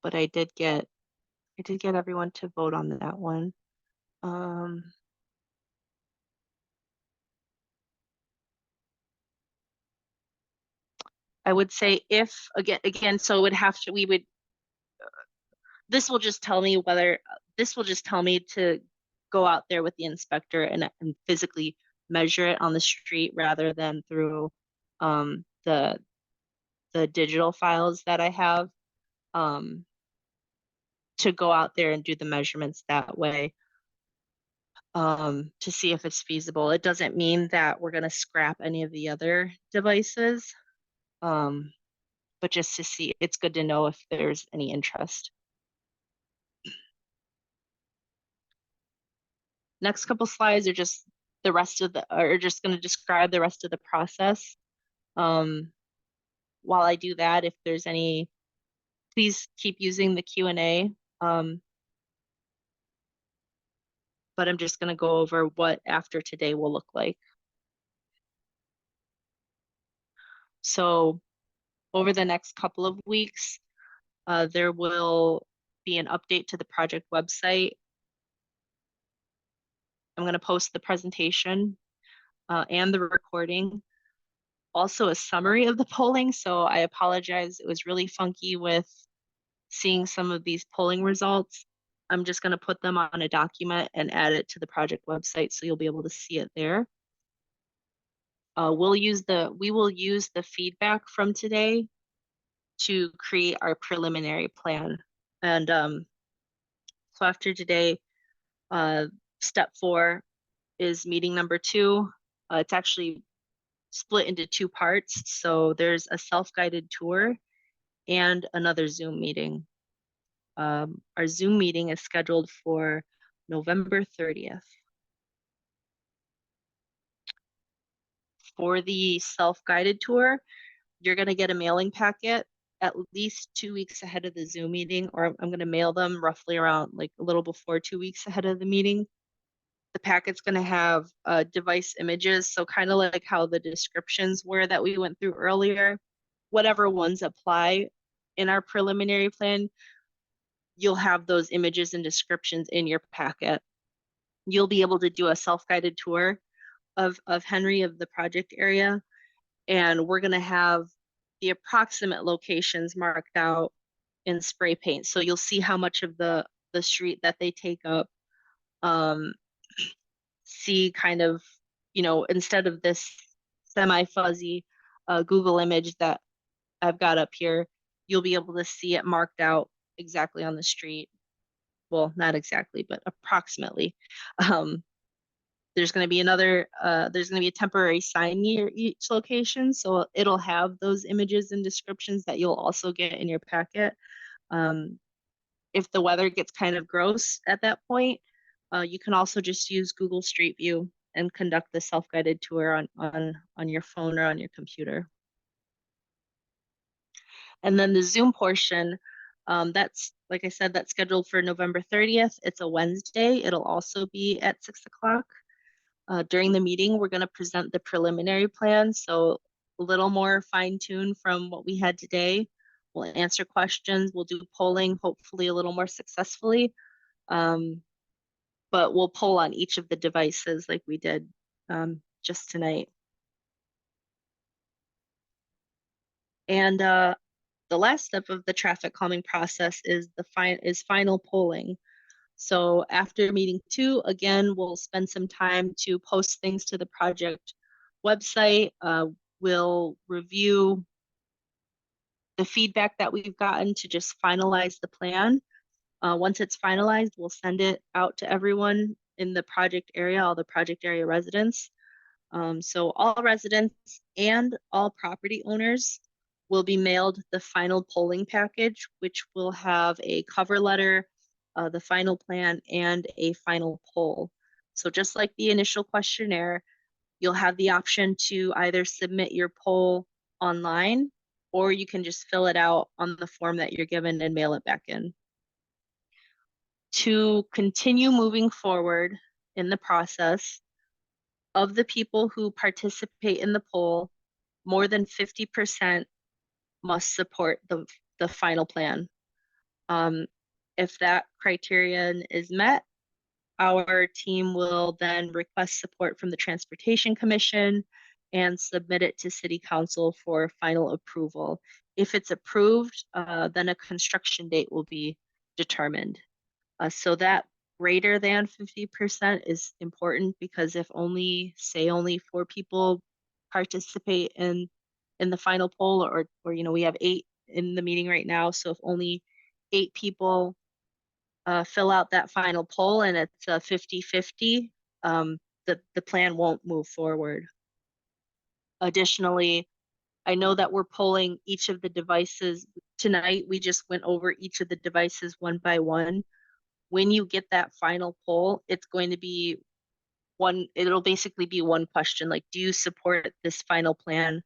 But I did get everyone to vote on that one. I would say if again, so it would have to, this will just tell me to go out there with the inspector and physically measure it on the street rather than through the digital files that I have, to go out there and do the measurements that way, to see if it's feasible. It doesn't mean that we're going to scrap any of the other devices, but just to see, it's good to know if there's any interest. Next couple slides are just just going to describe the rest of the process. While I do that, if there's any, please keep using the Q&A. But I'm just going to go over what after today will look like. So over the next couple of weeks, there will be an update to the project website. I'm going to post the presentation and the recording. Also a summary of the polling. So I apologize. It was really funky with seeing some of these polling results. I'm just going to put them on a document and add it to the project website so you'll be able to see it there. We will use the feedback from today to create our preliminary plan. And so after today, step 4 is meeting number 2. It's actually split into two parts. So there's a self-guided tour and another Zoom meeting. Our Zoom meeting is scheduled for November 30th. For the self-guided tour, you're going to get a mailing packet at least 2 weeks ahead of the Zoom meeting, or I'm going to mail them roughly around like a little before 2 weeks ahead of the meeting. The packet's going to have device images, so kind of like how the descriptions were that we went through earlier. Whatever ones apply in our preliminary plan, you'll have those images and descriptions in your packet. You'll be able to do a self-guided tour of Henry, of the project area, and we're going to have the approximate locations marked out in spray paint. So you'll see how much of the street that they take up. See kind of, instead of this semi-fuzzy Google image that I've got up here, you'll be able to see it marked out exactly on the street. Well, not exactly, but approximately. There's going to be a temporary sign near each location. So it'll have those images and descriptions that you'll also get in your packet. If the weather gets kind of gross at that point, you can also just use Google Street View and conduct the self-guided tour on your phone or on your computer. And then the Zoom portion, that's, like I said, that's scheduled for November 30th. It's a Wednesday. It'll also be at 6 o'clock. During the meeting, we're going to present the preliminary plan, so a little more fine-tuned from what we had today. We'll answer questions. We'll do polling, hopefully a little more successfully. But we'll poll on each of the devices like we did just tonight. And the last step of the traffic calming process is final polling. So after meeting 2, again, we'll spend some time to post things to the project website. We'll review the feedback that we've gotten to just finalize the plan. Once it's finalized, we'll send it out to everyone in the project area, all the project area residents. So all residents and all property owners will be mailed the final polling package, which will have a cover letter, the final plan, and a final poll. So just like the initial questionnaire, you'll have the option to either submit your poll online, or you can just fill it out on the form that you're given and mail it back in. To continue moving forward in the process, of the people who participate in the poll, more than 50% must support the final plan. If that criterion is met, our team will then request support from the Transportation Commission and submit it to City Council for final approval. If it's approved, then a construction date will be determined. So that greater than 50% is important, because if only 4 people participate in the final poll, or we have 8 in the meeting right now, so if only 8 people fill out that final poll and it's a 50-50, the plan won't move forward. Additionally, I know that we're polling each of the devices tonight. We just went over each of the devices one by one. When you get that final poll, it's going to be it'll basically be one question, like, do you support this final plan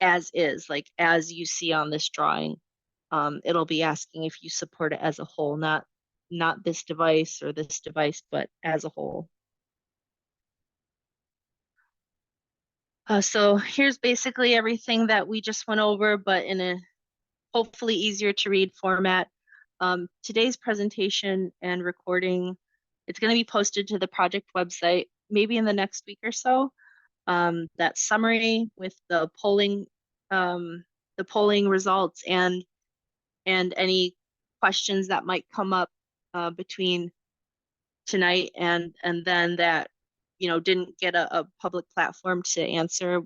as is, like as you see on this drawing? It'll be asking if you support it as a whole, not this device or this device, but as a whole. So here's basically everything that we just went over, but in a hopefully easier to read format. Today's presentation and recording, it's going to be posted to the project website maybe in the next week or so. That summary with the polling results and any questions that might come up between tonight and then that didn't get a public platform to answer.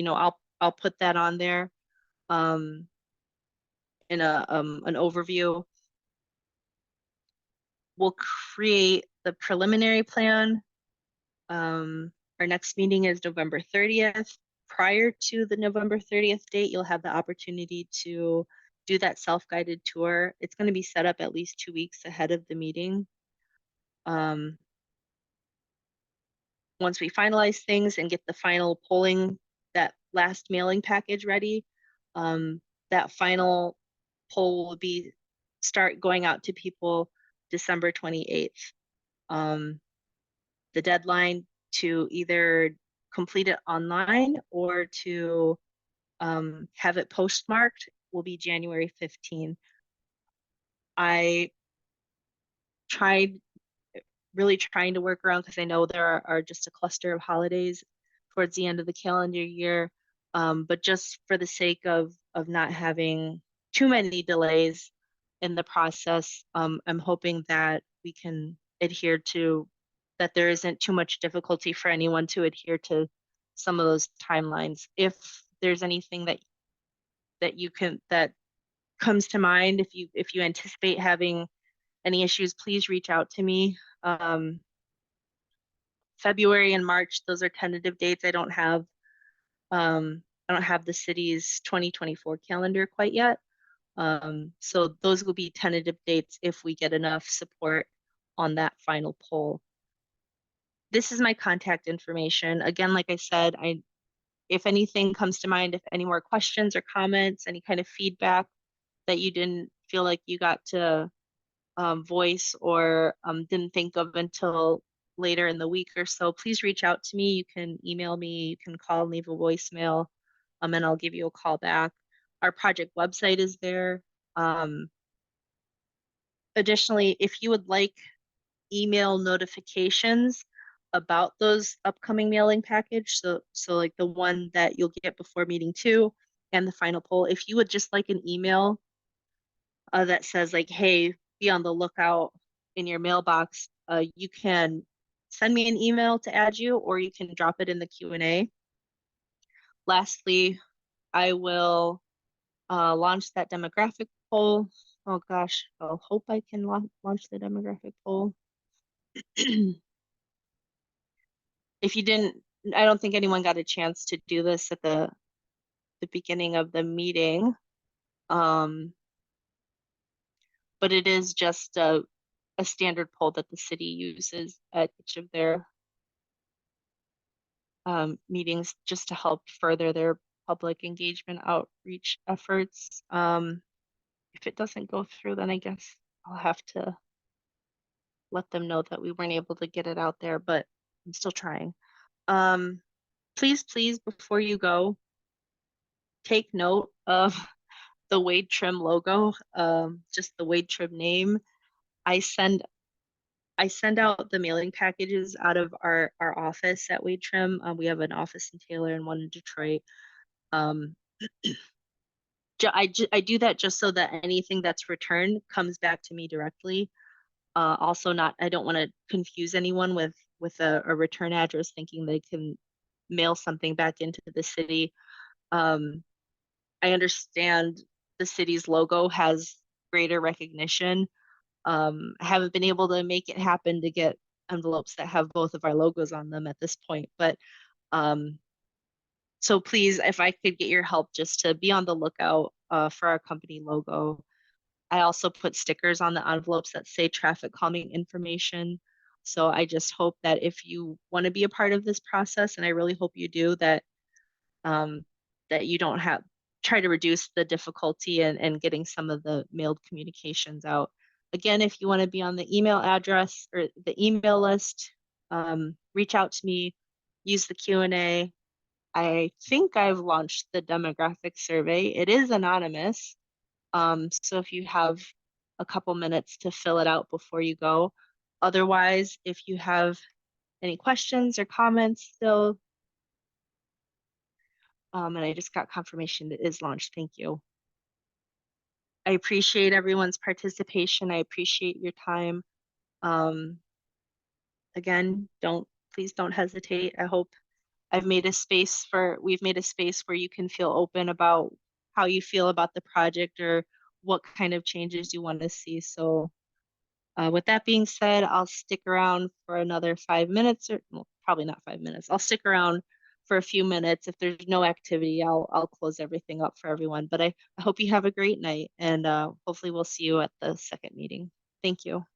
I'll put that on there in an overview. We'll create the preliminary plan. Our next meeting is November 30th. prior to the November 30th date, you'll have the opportunity to do that self-guided tour. It's going to be set up at least 2 weeks ahead of the meeting. Once we finalize things and get the final polling, that last mailing package ready, that final poll will start going out to people December 28th. The deadline to either complete it online or to have it postmarked will be January 15. I really trying to work around because I know there are just a cluster of holidays towards the end of the calendar year. But just for the sake of not having too many delays in the process, I'm hoping that we can adhere to that there isn't too much difficulty for anyone to adhere to some of those timelines. If there's anything that comes to mind, if you anticipate having any issues, please reach out to me. February and March, those are tentative dates. I don't have the city's 2024 calendar quite yet. So those will be tentative dates if we get enough support on that final poll. This is my contact information. Again, like I said, if anything comes to mind, if any more questions or comments, any kind of feedback that you didn't feel like you got to voice or didn't think of until later in the week or so, please reach out to me. You can email me, you can call, leave a voicemail, and I'll give you a call back. Our project website is there. Additionally, if you would like email notifications about those upcoming mailing package, so like the one that you'll get before meeting 2 and the final poll, if you would just like an email that says like, hey, be on the lookout in your mailbox, you can send me an email to add you, or you can drop it in the Q&A. Lastly, I will launch that demographic poll. Oh gosh, I'll hope I can launch the demographic poll. If you didn't, I don't think anyone got a chance to do this at the beginning of the meeting. But it is just a standard poll that the city uses at each of their meetings just to help further their public engagement outreach efforts. If it doesn't go through, then I guess I'll have to let them know that we weren't able to get it out there, but I'm still trying. Please, before you go, take note of the Wade Trim logo, just the Wade Trim name. I send out the mailing packages out of our office at Wade Trim. We have an office in Taylor and one in Detroit. I do that just so that anything that's returned comes back to me directly. Also, I don't want to confuse anyone with a return address thinking they can mail something back into the city. I understand the city's logo has greater recognition. I haven't been able to make it happen to get envelopes that have both of our logos on them at this point, but so please, if I could get your help just to be on the lookout for our company logo. I also put stickers on the envelopes that say traffic calming information. So I just hope that if you want to be a part of this process, and I really hope you do, that that you don't try to reduce the difficulty and getting some of the mailed communications out. Again, if you want to be on the email address or the email list, reach out to me, use the Q&A. I think I've launched the demographic survey. It is anonymous. So if you have a couple minutes to fill it out before you go. Otherwise, if you have any questions or comments still, and I just got confirmation that it is launched. Thank you. I appreciate everyone's participation. I appreciate your time. Again, please don't hesitate. I hope we've made a space where you can feel open about how you feel about the project or what kind of changes you want to see. So with that being said, I'll stick around for another 5 minutes, or well, probably not 5 minutes. I'll stick around for a few minutes. If there's no activity, I'll close everything up for everyone. But I hope you have a great night, and hopefully we'll see you at the second meeting. Thank you.